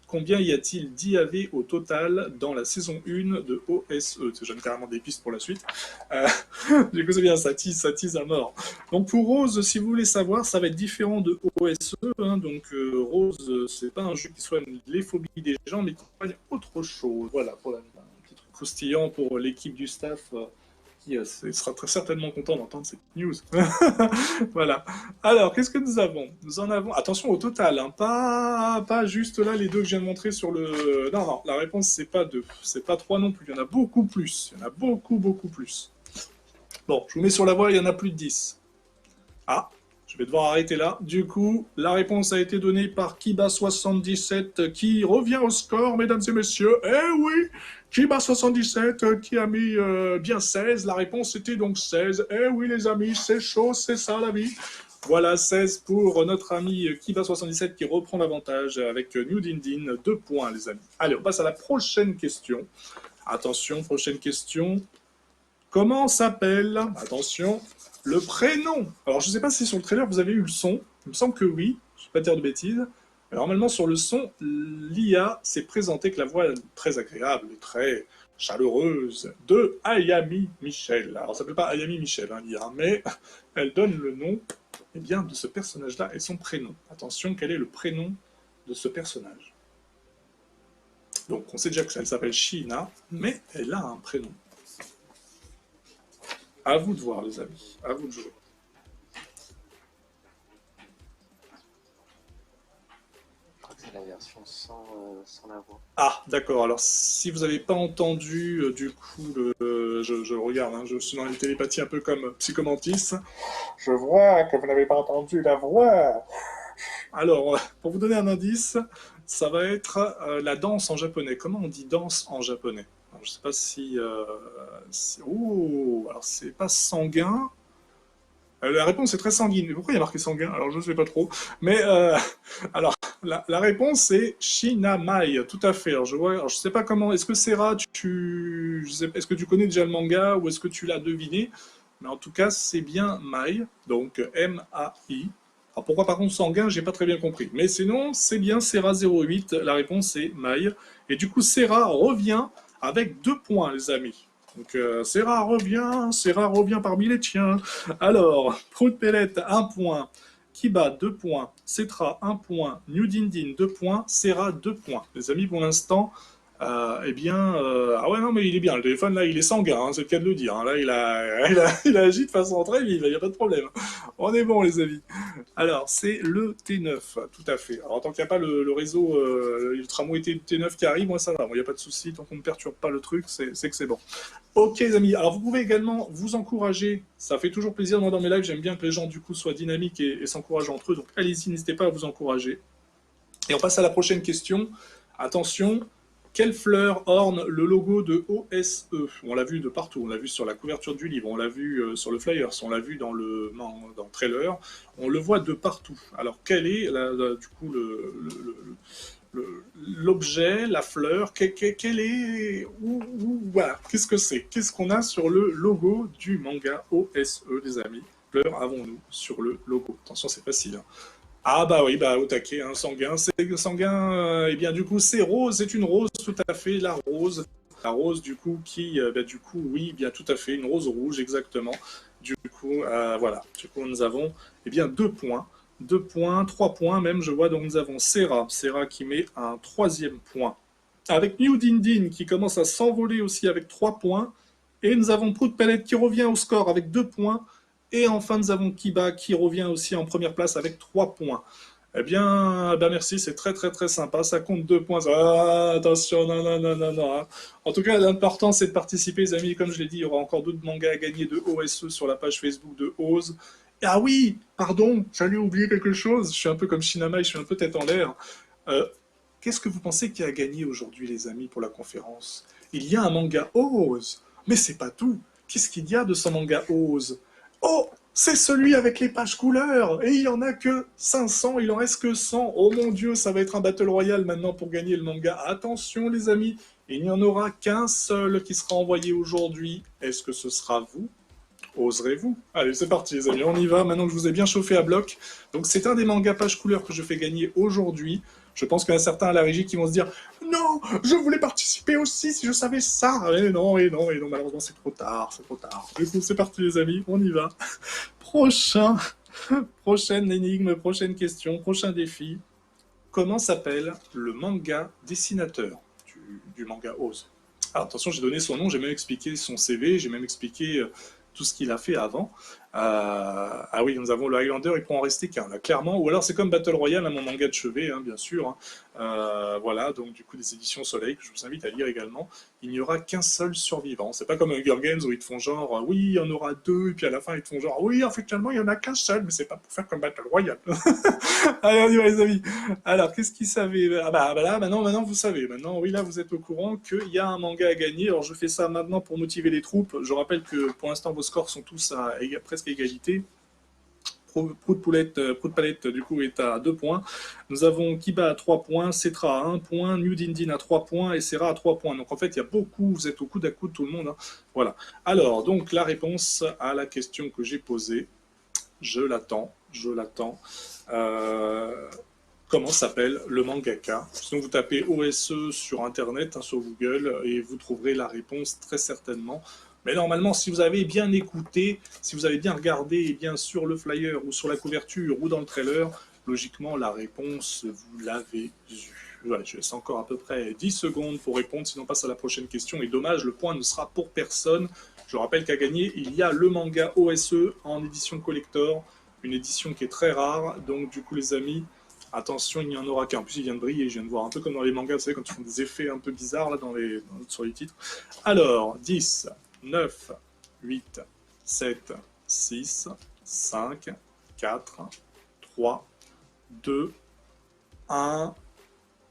Combien y a-t-il d'IAV au total dans la saison 1 de OSE? Je donne carrément des pistes pour la suite. Du coup, c'est bien, ça tease à mort. Donc pour Rose, si vous voulez savoir, ça va être différent de OSE. Hein, donc Rose, c'est pas un jeu qui soigne les phobies des gens, mais qui soigne autre chose. Voilà, pour un petit truc croustillant pour l'équipe du staff. Qui sera très certainement content d'entendre cette news. Voilà. Alors, qu'est-ce que nous avons? Nous en avons. Attention au total, hein, pas juste là les deux que je viens de montrer sur le. Non, non, la réponse c'est pas deux, c'est pas trois non plus. Il y en a beaucoup plus. Il y en a beaucoup plus. Bon, je vous mets sur la voie, il y en a plus de 10. Ah, je vais devoir arrêter là. Du coup, la réponse a été donnée par Kiba77 qui revient au score, mesdames et messieurs. Eh oui, Kiba77 qui a mis bien 16. La réponse était donc 16. Eh oui, les amis, c'est chaud, c'est ça la vie. Voilà, 16 pour notre ami Kiba77 qui reprend l'avantage avec New Dindin. 2 points, les amis. Allez, on passe à la prochaine question. Attention, prochaine question. Comment s'appelle, attention, le prénom? Alors, je ne sais pas si sur le trailer vous avez eu le son. Il me semble que oui. Je ne vais pas dire de bêtises. Mais normalement, sur le son, l'IA s'est présentée que la voix très agréable et très chaleureuse de Ayami Michel. Alors, ça ne s'appelle pas Ayami Michel, hein, l'IA, mais elle donne le nom eh bien, de ce personnage-là et son prénom. Attention, quel est le prénom de ce personnage? Donc, on sait déjà qu'elle s'appelle Shina, mais elle a un prénom. À vous de voir, les amis. À vous de jouer. C'est la version sans la voix. Ah, d'accord. Alors, si vous n'avez pas entendu, du coup, je regarde, hein, je suis dans une télépathie un peu comme Psychomantis. Je vois que vous n'avez pas entendu la voix. Alors, pour vous donner un indice, ça va être la danse en japonais. Comment on dit danse en japonais? Alors, je ne sais pas si. Oh, alors c'est pas sanguin. La réponse est très sanguine. Mais pourquoi il y a marqué sanguin? Alors je ne sais pas trop. Mais alors la réponse est Shinamai, tout à fait. Alors je sais pas comment. Est-ce que Serra, est-ce que tu connais déjà le manga ou est-ce que tu l'as deviné? Mais en tout cas, c'est bien Mai, donc M-A-I. Alors pourquoi par contre sanguin, j'ai pas très bien compris. Mais sinon, c'est bien Serra 08. La réponse est Mai. Et du coup, Serra revient avec 2 points, les amis. Donc Serra revient parmi les tiens. Alors, Prout Pellet, 1 point. Kiba, 2 points. Cetra, 1 point. Nudindin, 2 points. Serra, 2 points. Les amis, pour l'instant, ah ouais, non, mais il est bien. Le téléphone, là, il est sanguin, hein, c'est le cas de le dire. Hein. Là, il agi de façon très vive, il n'y a pas de problème. On est bon, les amis. Alors, c'est le T9, tout à fait. Alors, tant qu'il n'y a pas le réseau, le tramway T9 qui arrive, moi, ça va. Il n'y a pas de souci. Tant qu'on ne perturbe pas le truc, c'est que c'est bon. Ok, les amis. Alors, vous pouvez également vous encourager. Ça fait toujours plaisir, moi, dans mes lives. J'aime bien que les gens, du coup, soient dynamiques et s'encouragent entre eux. Donc, allez-y, n'hésitez pas à vous encourager. Et on passe à la prochaine question. Attention. Quelle fleur orne le logo de OSE? On l'a vu de partout, on l'a vu sur la couverture du livre, on l'a vu sur le flyers, on l'a vu dans le trailer, on le voit de partout. Alors quel est du coup l'objet, la fleur, quel est, voilà, qu'est-ce que c'est? Qu'est-ce qu'on a sur le logo du manga OSE, les amis? Fleur avons-nous sur le logo? Attention, c'est facile. Hein. Ah bah oui, bah au taquet, hein, sanguin. C'est sanguin, et bien du coup c'est rose, c'est une rose tout à fait, la rose. La rose du coup qui, bah, du coup oui, bien tout à fait, une rose rouge exactement. Du coup, voilà, du coup nous avons eh bien 2 points. 2 points, 3 points même, je vois, donc nous avons Serra qui met un troisième point. Avec New Din Din qui commence à s'envoler aussi avec 3 points. Et nous avons Prout Pellet qui revient au score avec 2 points. Et enfin, nous avons Kiba qui revient aussi en première place avec 3 points. Eh bien, ben merci, c'est très très très sympa. Ça compte 2 points. Ah, attention, non, non, non, non, non, hein. En tout cas, l'important c'est de participer, les amis. Comme je l'ai dit, il y aura encore d'autres mangas à gagner de OSE sur la page Facebook de Oz. Ah oui, pardon, j'allais oublier quelque chose. Je suis un peu comme Shinama, je suis un peu tête en l'air. Euh, Qu'est-ce que vous pensez qui a gagné aujourd'hui, les amis, pour la conférence? Il y a un manga Oz. Mais c'est pas tout. Qu'est-ce qu'il y a de ce manga Oz? Oh, c'est celui avec les pages couleurs. Et il n'y en a que 500, il en reste que 100. Oh mon Dieu, ça va être un battle royale maintenant pour gagner le manga. Attention les amis, il n'y en aura qu'un seul qui sera envoyé aujourd'hui. Est-ce que ce sera vous? Oserez-vous? Allez, c'est parti les amis, on y va. Maintenant que je vous ai bien chauffé à bloc. Donc c'est un des mangas pages couleurs que je fais gagner aujourd'hui. Je pense qu'il y en a certains à la régie qui vont se dire non, je voulais participer aussi si je savais ça. Et non, et non, et non, malheureusement c'est trop tard, c'est trop tard. Du coup, c'est parti les amis, on y va. Prochain, prochaine énigme, prochaine question, prochain défi. Comment s'appelle le manga dessinateur du manga Oz? Alors attention, j'ai donné son nom, j'ai même expliqué son CV, j'ai même expliqué tout ce qu'il a fait avant. Ah oui, nous avons le Highlander, il peut en rester qu'un, là, clairement. Ou alors c'est comme Battle Royale, hein, mon manga de chevet, hein, bien sûr, hein. Voilà, donc du coup des éditions Soleil, que je vous invite à lire également. Il n'y aura qu'un seul survivant. C'est pas comme Hunger Games où ils te font genre, oui, il y en aura deux, et puis à la fin ils te font genre, oui, effectivement, il y en a qu'un seul, mais c'est pas pour faire comme Battle Royale. Allez, on y va les amis. Alors, qu'est-ce qu'ils savaient? Ah bah là, maintenant vous savez. Maintenant, oui, là vous êtes au courant qu'il y a un manga à gagner. Alors je fais ça maintenant pour motiver les troupes. Je rappelle que pour l'instant vos scores sont tous à presque égalité. Prout Palette, du coup, est à 2 points. Nous avons Kiba à 3 points, Cetra à 1 point, New Dindin à 3 points et Serra à 3 points. Donc en fait, il y a beaucoup, vous êtes au coude à coude tout le monde, hein. Voilà. Alors, donc la réponse à la question que j'ai posée, je l'attends, je l'attends. Comment s'appelle le mangaka? Sinon, vous tapez OSE sur Internet, hein, sur Google, et vous trouverez la réponse très certainement. Mais normalement, si vous avez bien écouté, si vous avez bien regardé, et bien sur le flyer ou sur la couverture ou dans le trailer, logiquement, la réponse, vous l'avez vue. Voilà, je laisse encore à peu près 10 secondes pour répondre, sinon on passe à la prochaine question. Et dommage, le point ne sera pour personne. Je rappelle qu'à gagner, il y a le manga OSE en édition collector, une édition qui est très rare. Donc du coup, les amis, attention, il n'y en aura qu'un. En plus, il vient de briller, je viens de voir un peu comme dans les mangas, vous savez, quand ils font des effets un peu bizarres là, sur les titres. Alors, 10, 9, 8, 7, 6, 5, 4, 3, 2, 1,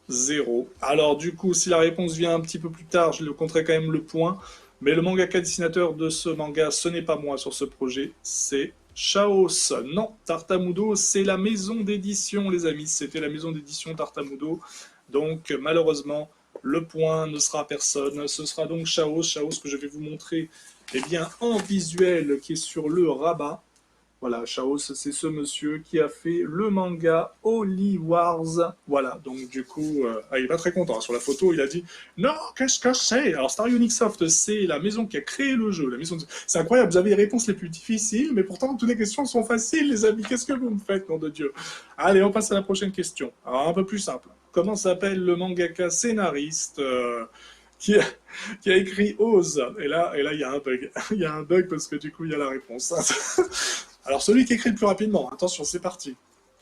0. Alors du coup, si la réponse vient un petit peu plus tard, je le compterai quand même le point. Mais le mangaka dessinateur de ce manga, ce n'est pas moi sur ce projet, c'est Chaos. Non, Tartamudo, c'est la maison d'édition, les amis. C'était la maison d'édition Tartamudo. Donc malheureusement, le point ne sera à personne. Ce sera donc Chaos. Chaos que je vais vous montrer eh bien, en visuel qui est sur le rabat. Voilà, Chaos, c'est ce monsieur qui a fait le manga Holy Wars. Voilà, donc du coup, il est pas très content. Sur la photo, il a dit non, qu'est-ce que c'est? Alors, Star Unix Soft, c'est la maison qui a créé le jeu. C'est incroyable, vous avez les réponses les plus difficiles, mais pourtant, toutes les questions sont faciles, les amis. Qu'est-ce que vous me faites, nom de Dieu? Allez, on passe à la prochaine question. Alors, un peu plus simple. Comment s'appelle le mangaka scénariste qui a, qui a écrit Oz? Et là, il y a un bug. Il y a un bug parce que du coup, il y a la réponse. Alors, celui qui écrit le plus rapidement, attention, c'est parti.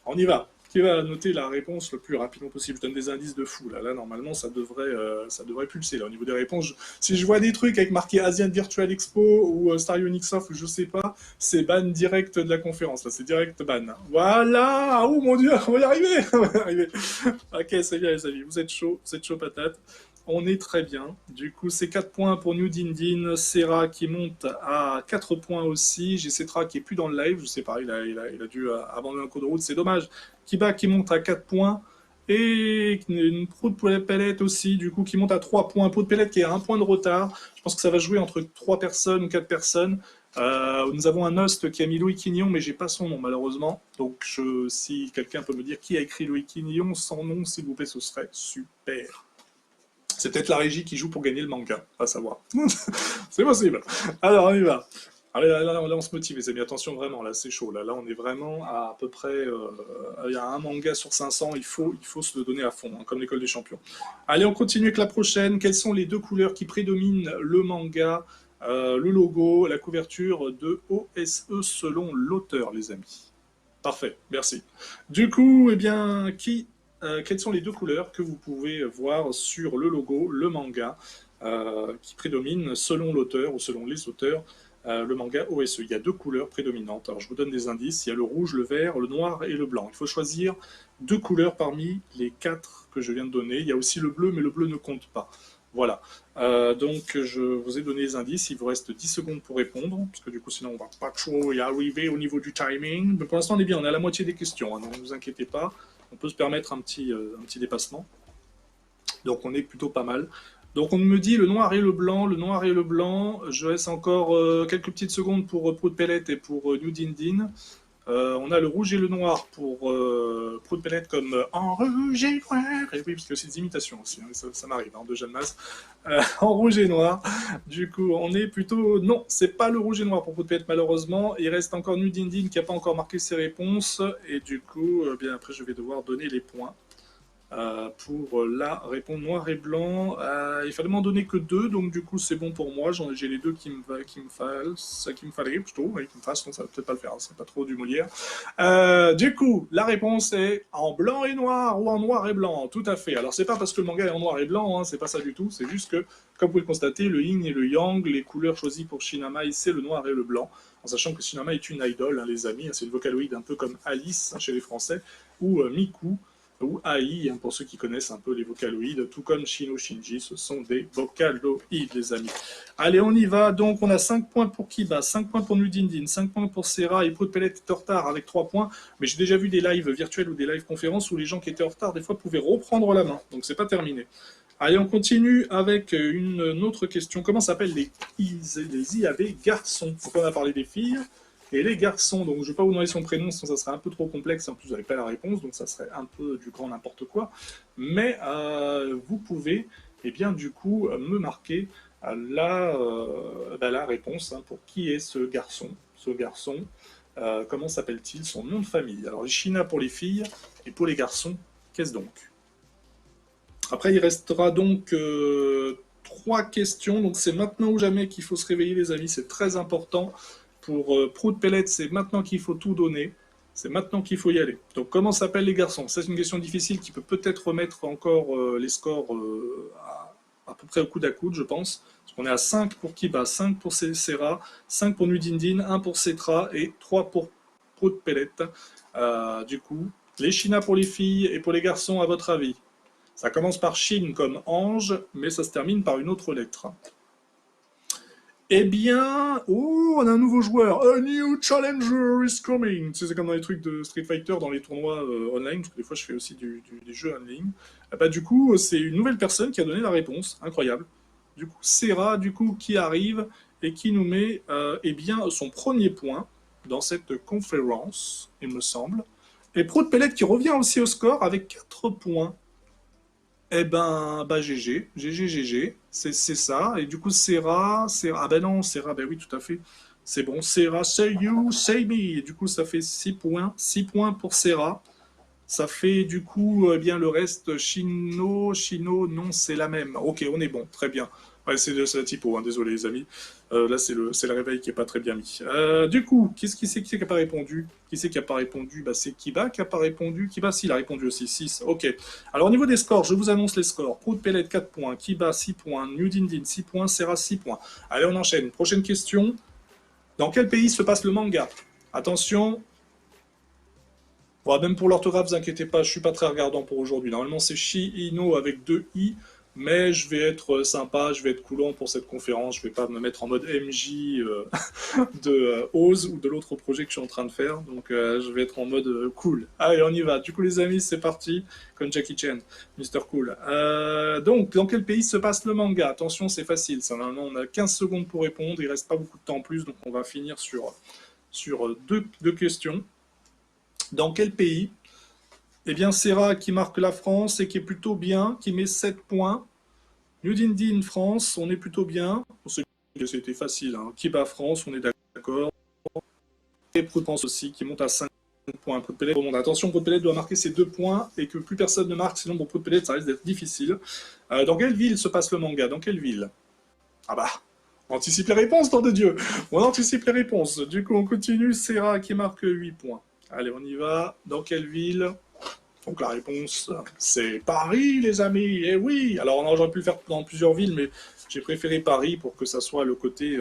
On y va. Qui va noter la réponse le plus rapidement possible? Je donne des indices de fou. Là normalement, ça devrait pulser. Là, au niveau des réponses, si je vois des trucs avec marqué Asian Virtual Expo ou Star Unix Soft, je sais pas, c'est ban direct de la conférence. Là, c'est direct ban. Voilà. Oh mon Dieu, on va y arriver. On va y arriver. Ok, c'est bien, les amis. Vous êtes chaud patate. On est très bien. Du coup, c'est 4 points pour New Dindin. Serra qui monte à 4 points aussi. J'ai Cetra qui est plus dans le live. Je sais pas, il a dû abandonner un cours de route. C'est dommage. Kiba qui monte à 4 points. Et une Prout Pellet aussi, du coup, qui monte à 3 points. Prout Pellet qui est à 1 point de retard. Je pense que ça va jouer entre 3 personnes ou 4 personnes. Nous avons un host qui a mis Louis Quignon, mais j'ai pas son nom malheureusement. Donc si quelqu'un peut me dire qui a écrit Louis Quignon, sans nom s'il vous plaît, ce serait super. C'est peut-être la régie qui joue pour gagner le manga, à savoir. C'est possible. Alors on y va. Allez, là, on se motive les amis, attention vraiment, là c'est chaud. Là on est vraiment à peu près, il y a un manga sur 500, il faut se le donner à fond, hein, comme l'école des champions. Allez, on continue avec la prochaine. Quelles sont les deux couleurs qui prédominent le manga, le logo, la couverture de OSE selon l'auteur, les amis? Parfait, merci. Du coup, eh bien, quelles sont les deux couleurs que vous pouvez voir sur le logo, le manga, qui prédominent selon l'auteur ou selon les auteurs, le manga OSE? Il y a deux couleurs prédominantes. Alors, je vous donne des indices. Il y a le rouge, le vert, le noir et le blanc. Il faut choisir deux couleurs parmi les quatre que je viens de donner. Il y a aussi le bleu, mais le bleu ne compte pas. Voilà. Donc, je vous ai donné les indices. Il vous reste 10 secondes pour répondre, parce que du coup, sinon, on ne va pas trop y arriver au niveau du timing. Mais pour l'instant, on est bien. On est à la moitié des questions, hein, donc ne vous inquiétez pas. On peut se permettre un petit dépassement. Donc, on est plutôt pas mal. Donc on me dit le noir et le blanc, le noir et le blanc. Je laisse encore quelques petites secondes pour Prout Pellet et pour New Din Din. On a le rouge et le noir pour Prout Pellet comme en rouge et noir. Et oui, parce que c'est des imitations aussi, hein, ça m'arrive, hein, de Jeanne Masse. En rouge et noir. Du coup, on est plutôt... Non, c'est pas le rouge et noir pour Prout Pellet, malheureusement. Il reste encore New Din Din qui n'a pas encore marqué ses réponses. Et du coup, bien après, je vais devoir donner les points. Pour la réponse noir et blanc, il fallait m'en donner que deux, donc du coup c'est bon pour moi. J'ai les deux qui me fallait plutôt, oui, qui me fassent, donc ça va peut-être pas le faire, hein, c'est pas trop du Molière. Du coup, la réponse est en blanc et noir ou en noir et blanc, tout à fait. Alors c'est pas parce que le manga est en noir et blanc, hein, c'est pas ça du tout, c'est juste que, comme vous pouvez le constater, le yin et le yang, les couleurs choisies pour Shinamai, c'est le noir et le blanc, en sachant que Shinamai est une idole, hein, les amis, hein, c'est une vocaloïde un peu comme Alice hein, chez les Français, ou Miku, ou AI, hein, pour ceux qui connaissent un peu les vocaloïdes, tout comme Shino Shinji, ce sont des vocaloïdes, les amis. Allez, on y va. Donc, on a 5 points pour Kiba, 5 points pour Nudindin, 5 points pour Serra, et Prout Pellet est en retard avec 3 points, mais j'ai déjà vu des lives virtuels ou des lives conférences où les gens qui étaient en retard, des fois, pouvaient reprendre la main, donc c'est pas terminé. Allez, on continue avec une autre question. Comment s'appellent les IAV garçons? Donc, on a parlé des filles. Et les garçons, donc je ne vais pas vous demander son prénom, sinon ça serait un peu trop complexe, en plus vous n'avez pas la réponse, donc ça serait un peu du grand n'importe quoi. Mais vous pouvez, eh bien, du coup, me marquer la réponse hein, pour qui est ce garçon. Comment s'appelle-t-il, son nom de famille? Alors, China pour les filles, et pour les garçons, qu'est-ce donc? Après, il restera donc 3 questions, donc c'est maintenant ou jamais qu'il faut se réveiller, les amis, c'est très important. Pour Prout Pellet, c'est maintenant qu'il faut tout donner. C'est maintenant qu'il faut y aller. Donc, comment s'appellent les garçons? C'est une question difficile qui peut peut-être remettre encore les scores à peu près au coude à coude, je pense. Parce qu'on est à 5 pour Kiba, 5 pour Serra, 5 pour Nudindin, 1 pour Cetra et 3 pour Prout Pellet. Du coup, les China pour les filles et pour les garçons, à votre avis? Ça commence par Shin comme ange, mais ça se termine par une autre lettre. Eh bien, oh, on a un nouveau joueur. A new challenger is coming. C'est comme dans les trucs de Street Fighter, dans les tournois online, parce que des fois je fais aussi des jeux en ligne. Bah, du coup, c'est une nouvelle personne qui a donné la réponse. Incroyable. Du coup, Serra, du coup, qui arrive et qui nous met eh bien, son premier point dans cette conférence, il me semble. Et Prout Pellet qui revient aussi au score avec 4 points. Eh ben, bah GG, c'est ça. Et du coup, Serra, ah ben non, Serra, ben oui, tout à fait. C'est bon, Serra, say you, say me. Et du coup, ça fait 6 points. 6 points pour Serra. Ça fait du coup, eh bien, le reste, Chino, non, c'est la même. Ok, on est bon, très bien. Ouais, c'est la typo, hein, désolé les amis. Là, c'est le réveil qui est pas très bien mis. Du coup, qui c'est qui n'a pas répondu? Qui c'est qui n'a pas répondu? Bah, c'est Kiba qui n'a pas répondu. Kiba, si, il a répondu aussi. 6. Ok. Alors, au niveau des scores, je vous annonce les scores. Prout Pellet, 4 points. Kiba, 6 points. Nudindin, 6 points. Serra, 6 points. Allez, on enchaîne. Prochaine question. Dans quel pays se passe le manga? Attention. Bon, même pour l'orthographe, ne vous inquiétez pas, je ne suis pas très regardant pour aujourd'hui. Normalement, c'est Shi-Ino avec 2 I. mais je vais être sympa, je vais être coulant pour cette conférence, je vais pas me mettre en mode MJ de Oz ou de l'autre projet que je suis en train de faire, donc je vais être en mode cool. Allez, on y va. Du coup, les amis, c'est parti, comme Jackie Chan, Mister Cool. Donc, dans quel pays se passe le manga? Attention, c'est facile, ça, normalement, on a 15 secondes pour répondre, il reste pas beaucoup de temps en plus, donc on va finir sur deux questions. Dans quel pays? Eh bien, Serra qui marque la France et qui est plutôt bien, qui met 7 points. New Dindin, France, on est plutôt bien. C'était facile. Hein. Qui bat France, on est d'accord. Et Prout aussi, qui monte à 5 points. Prout Pellet remonte. Attention, Prout Pellet doit marquer ses 2 points et que plus personne ne marque, sinon pour Prout Pellet, ça risque d'être difficile. Dans quelle ville se passe le manga? Dans quelle ville? Ah bah, on anticipe les réponses, nom de Dieu. On anticipe les réponses. Du coup, on continue. Serra qui marque 8 points. Allez, on y va. Dans quelle ville? Donc la réponse, c'est Paris, les amis. Eh oui. Alors on aurait pu le faire dans plusieurs villes, mais j'ai préféré Paris pour que ça soit le côté,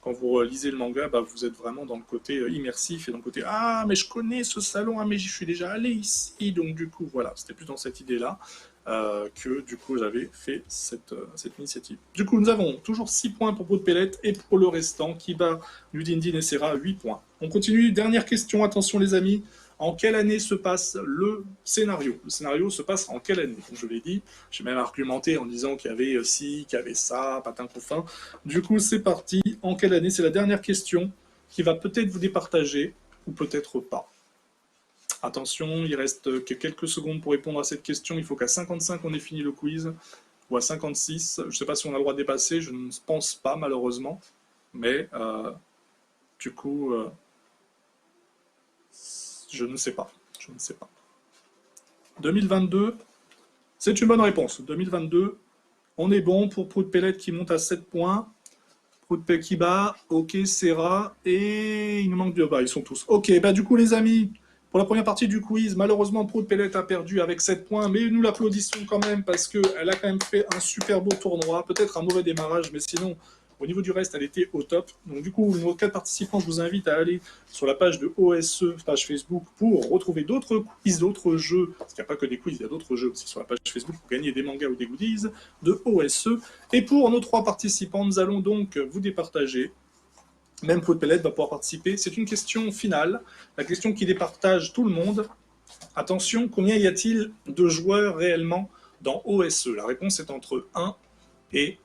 quand vous lisez le manga, bah, vous êtes vraiment dans le côté immersif et dans le côté ah mais je connais ce salon, ah mais j'y suis déjà allé ici. Donc du coup voilà, c'était plus dans cette idée-là que du coup j'avais fait cette initiative. Du coup nous avons toujours 6 points pour Pot de Pellette et pour le restant qui bat Ludindin et Serra 8 points. On continue, dernière question, attention les amis. En quelle année se passe le scénario? Le scénario se passe en quelle année? Comme je l'ai dit, j'ai même argumenté en disant qu'il y avait ci, qu'il y avait ça, patin couffin. Du coup, c'est parti. En quelle année? C'est la dernière question qui va peut-être vous départager ou peut-être pas. Attention, il reste que quelques secondes pour répondre à cette question. Il faut qu'à 55 on ait fini le quiz, ou à 56. Je ne sais pas si on a le droit de dépasser, je ne pense pas malheureusement. Mais du coup... je ne sais pas. Je ne sais pas. 2022, c'est une bonne réponse. 2022, on est bon pour Prout Pellet qui monte à 7 points. Prout Pellet qui bat, ok, Serra, et il nous manque deux. Bah, ils sont tous. Ok, bah du coup, les amis, pour la première partie du quiz, malheureusement, Prout Pellet a perdu avec 7 points, mais nous l'applaudissons quand même parce qu'elle a quand même fait un super beau tournoi. Peut-être un mauvais démarrage, mais sinon, au niveau du reste, elle était au top. Donc du coup, nos 4 participants, je vous invite à aller sur la page de OSE, page Facebook, pour retrouver d'autres quiz, d'autres jeux. Parce qu'il n'y a pas que des quiz, il y a d'autres jeux aussi sur la page Facebook pour gagner des mangas ou des goodies de OSE. Et pour nos 3 participants, nous allons donc vous départager. Même Claude Pellet va pouvoir participer. C'est une question finale, la question qui départage tout le monde. Attention, combien y a-t-il de joueurs réellement dans OSE? La réponse est entre 1 et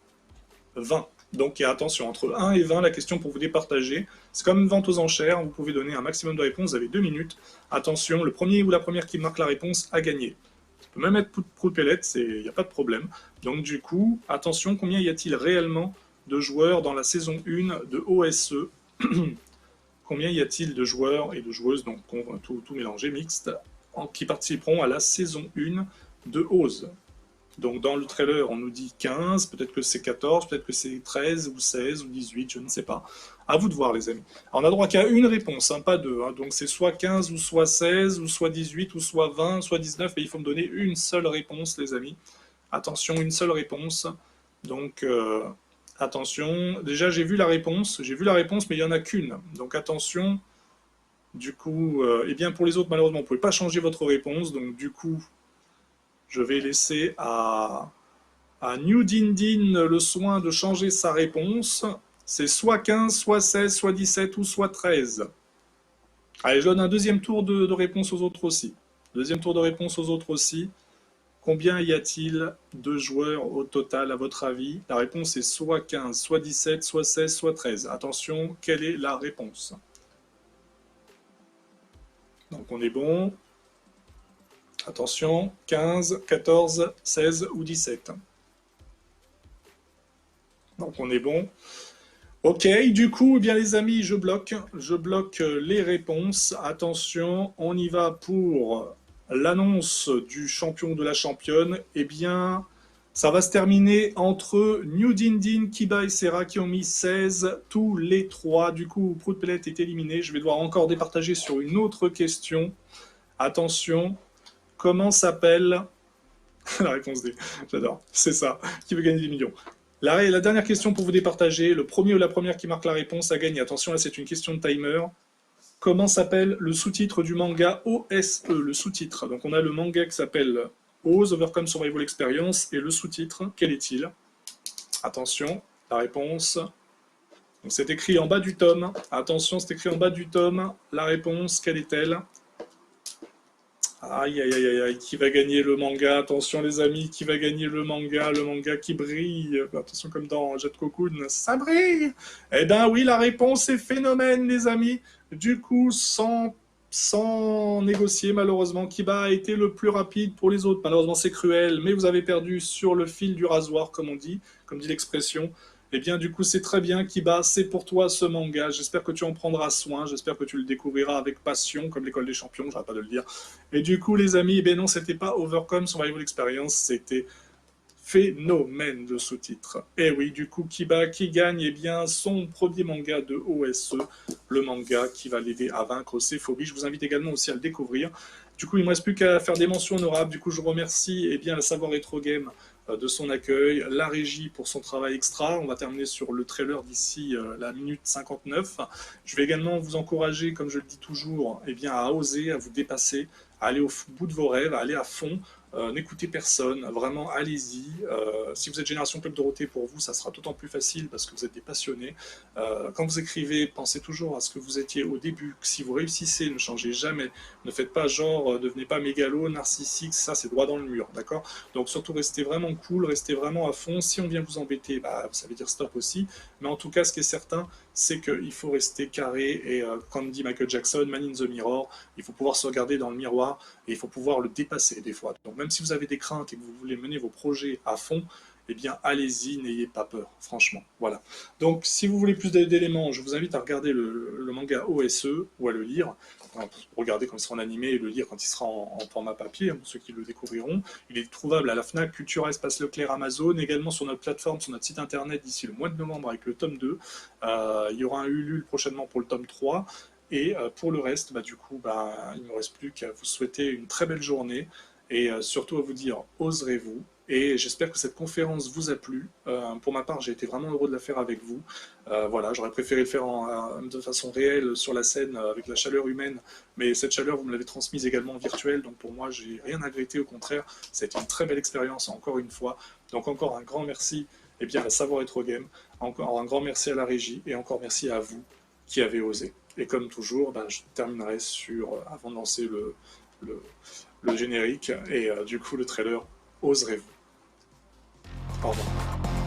20. Donc attention, entre 1 et 20, la question pour vous départager. C'est comme une vente aux enchères, vous pouvez donner un maximum de réponses, vous avez 2 minutes. Attention, le premier ou la première qui marque la réponse a gagné. Ça peut même être Prout Pellet, il n'y a pas de problème. Donc du coup, attention, combien y a-t-il réellement de joueurs dans la saison 1 de OSE? Combien y a-t-il de joueurs et de joueuses, donc tout mélangé, mixte, qui participeront à la saison 1 de OSE? Donc dans le trailer, on nous dit 15, peut-être que c'est 14, peut-être que c'est 13 ou 16 ou 18, je ne sais pas. À vous de voir, les amis. Alors, on a droit qu'à une réponse, hein, pas deux. Hein. Donc c'est soit 15 ou soit 16 ou soit 18 ou soit 20, soit 19, et il faut me donner une seule réponse, les amis. Attention, une seule réponse. Donc attention. Déjà, j'ai vu la réponse, mais il n'y en a qu'une. Donc attention. Du coup, eh bien pour les autres, malheureusement, vous ne pouvez pas changer votre réponse. Donc du coup, je vais laisser à New Dindin le soin de changer sa réponse. C'est soit 15, soit 16, soit 17 ou soit 13. Allez, je donne un deuxième tour de réponse aux autres aussi. Deuxième tour de réponse aux autres aussi. Combien y a-t-il de joueurs au total à votre avis? La réponse est soit 15, soit 17, soit 16, soit 13. Attention, quelle est la réponse? Donc on est bon. Attention, 15, 14, 16 ou 17. Donc on est bon. Ok, du coup, eh bien les amis, je bloque les réponses. Attention, on y va pour l'annonce du champion de la championne. Eh bien, ça va se terminer entre New Dindin, Kiba et Serra qui ont mis 16, tous les 3. Du coup, Prout Pellet est éliminé. Je vais devoir encore départager sur une autre question. Attention, comment s'appelle... La réponse D, j'adore, c'est ça, qui veut gagner des millions. La dernière question pour vous départager, le premier ou la première qui marque la réponse a gagné. Attention, là c'est une question de timer. Comment s'appelle le sous-titre du manga OSE, le sous-titre? Donc on a le manga qui s'appelle Oz Overcome Survival Experience et le sous-titre, quel est-il? Attention, la réponse. Donc c'est écrit en bas du tome. Attention, c'est écrit en bas du tome. La réponse, quelle est-elle? Aïe, aïe, aïe, aïe, aïe, qui va gagner le manga? Attention les amis, qui va gagner le manga qui brille. Attention comme dans Jet Cocoon, ça brille. Eh ben oui, la réponse est Phénomène les amis. Du coup, sans négocier malheureusement, Kiba a été le plus rapide pour les autres. Malheureusement c'est cruel, mais vous avez perdu sur le fil du rasoir comme on dit, comme dit l'expression. Eh bien, du coup, c'est très bien, Kiba, c'est pour toi ce manga. J'espère que tu en prendras soin, j'espère que tu le découvriras avec passion, comme l'école des champions, j'arrête pas de le dire. Et du coup, les amis, eh bien non, c'était pas Overcome Survival Experience, c'était Phénomène de sous-titre. Et oui, du coup, Kiba qui gagne eh bien, son premier manga de OSE, le manga qui va l'aider à vaincre ses phobies. Je vous invite également aussi à le découvrir. Du coup, il ne me reste plus qu'à faire des mentions honorables. Du coup, je remercie eh bien, la Savoir Retro Game de son accueil, la régie pour son travail extra. On va terminer sur le trailer d'ici la minute 59. Je vais également vous encourager, comme je le dis toujours, eh bien, à oser, à vous dépasser, à aller au bout de vos rêves, à aller à fond. N'écoutez personne, vraiment allez-y. Si vous êtes Génération Club Dorothée, pour vous, ça sera d'autant plus facile parce que vous êtes des passionnés. Quand vous écrivez, pensez toujours à ce que vous étiez au début. Si vous réussissez, ne changez jamais. Ne faites pas genre, devenez pas mégalo, narcissique, ça c'est droit dans le mur, d'accord? Donc surtout restez vraiment cool, restez vraiment à fond. Si on vient vous embêter, bah, ça veut dire stop aussi. Mais en tout cas, ce qui est certain, c'est qu'il faut rester carré. Et comme dit Michael Jackson, Man in the Mirror, il faut pouvoir se regarder dans le miroir et il faut pouvoir le dépasser des fois. Donc même si vous avez des craintes et que vous voulez mener vos projets à fond, eh bien allez-y, n'ayez pas peur, franchement. Voilà. Donc si vous voulez plus d'éléments, je vous invite à regarder le manga OSE ou à le lire. Regardez quand il sera en animé et le lire quand il sera en format papier, pour ceux qui le découvriront. Il est trouvable à la FNAC, Cultura, Espace Leclerc, Amazon, également sur notre plateforme, sur notre site internet d'ici le mois de novembre avec le tome 2. Il y aura un Ulule prochainement pour le tome 3. Et pour le reste, bah, du coup, bah, il ne me reste plus qu'à vous souhaiter une très belle journée et surtout à vous dire, oserez-vous. Et j'espère que cette conférence vous a plu. Pour ma part, j'ai été vraiment heureux de la faire avec vous. Voilà, j'aurais préféré le faire de façon réelle sur la scène avec la chaleur humaine, mais cette chaleur, vous me l'avez transmise également en virtuel, donc pour moi, j'ai rien à regretter, au contraire, ça a été une très belle expérience encore une fois. Donc encore un grand merci eh bien, à Savoir Retro Game, encore un grand merci à la régie et encore merci à vous qui avez osé. Et comme toujours, ben, je terminerai sur, avant de lancer le générique et du coup le trailer, oserez-vous. Au revoir.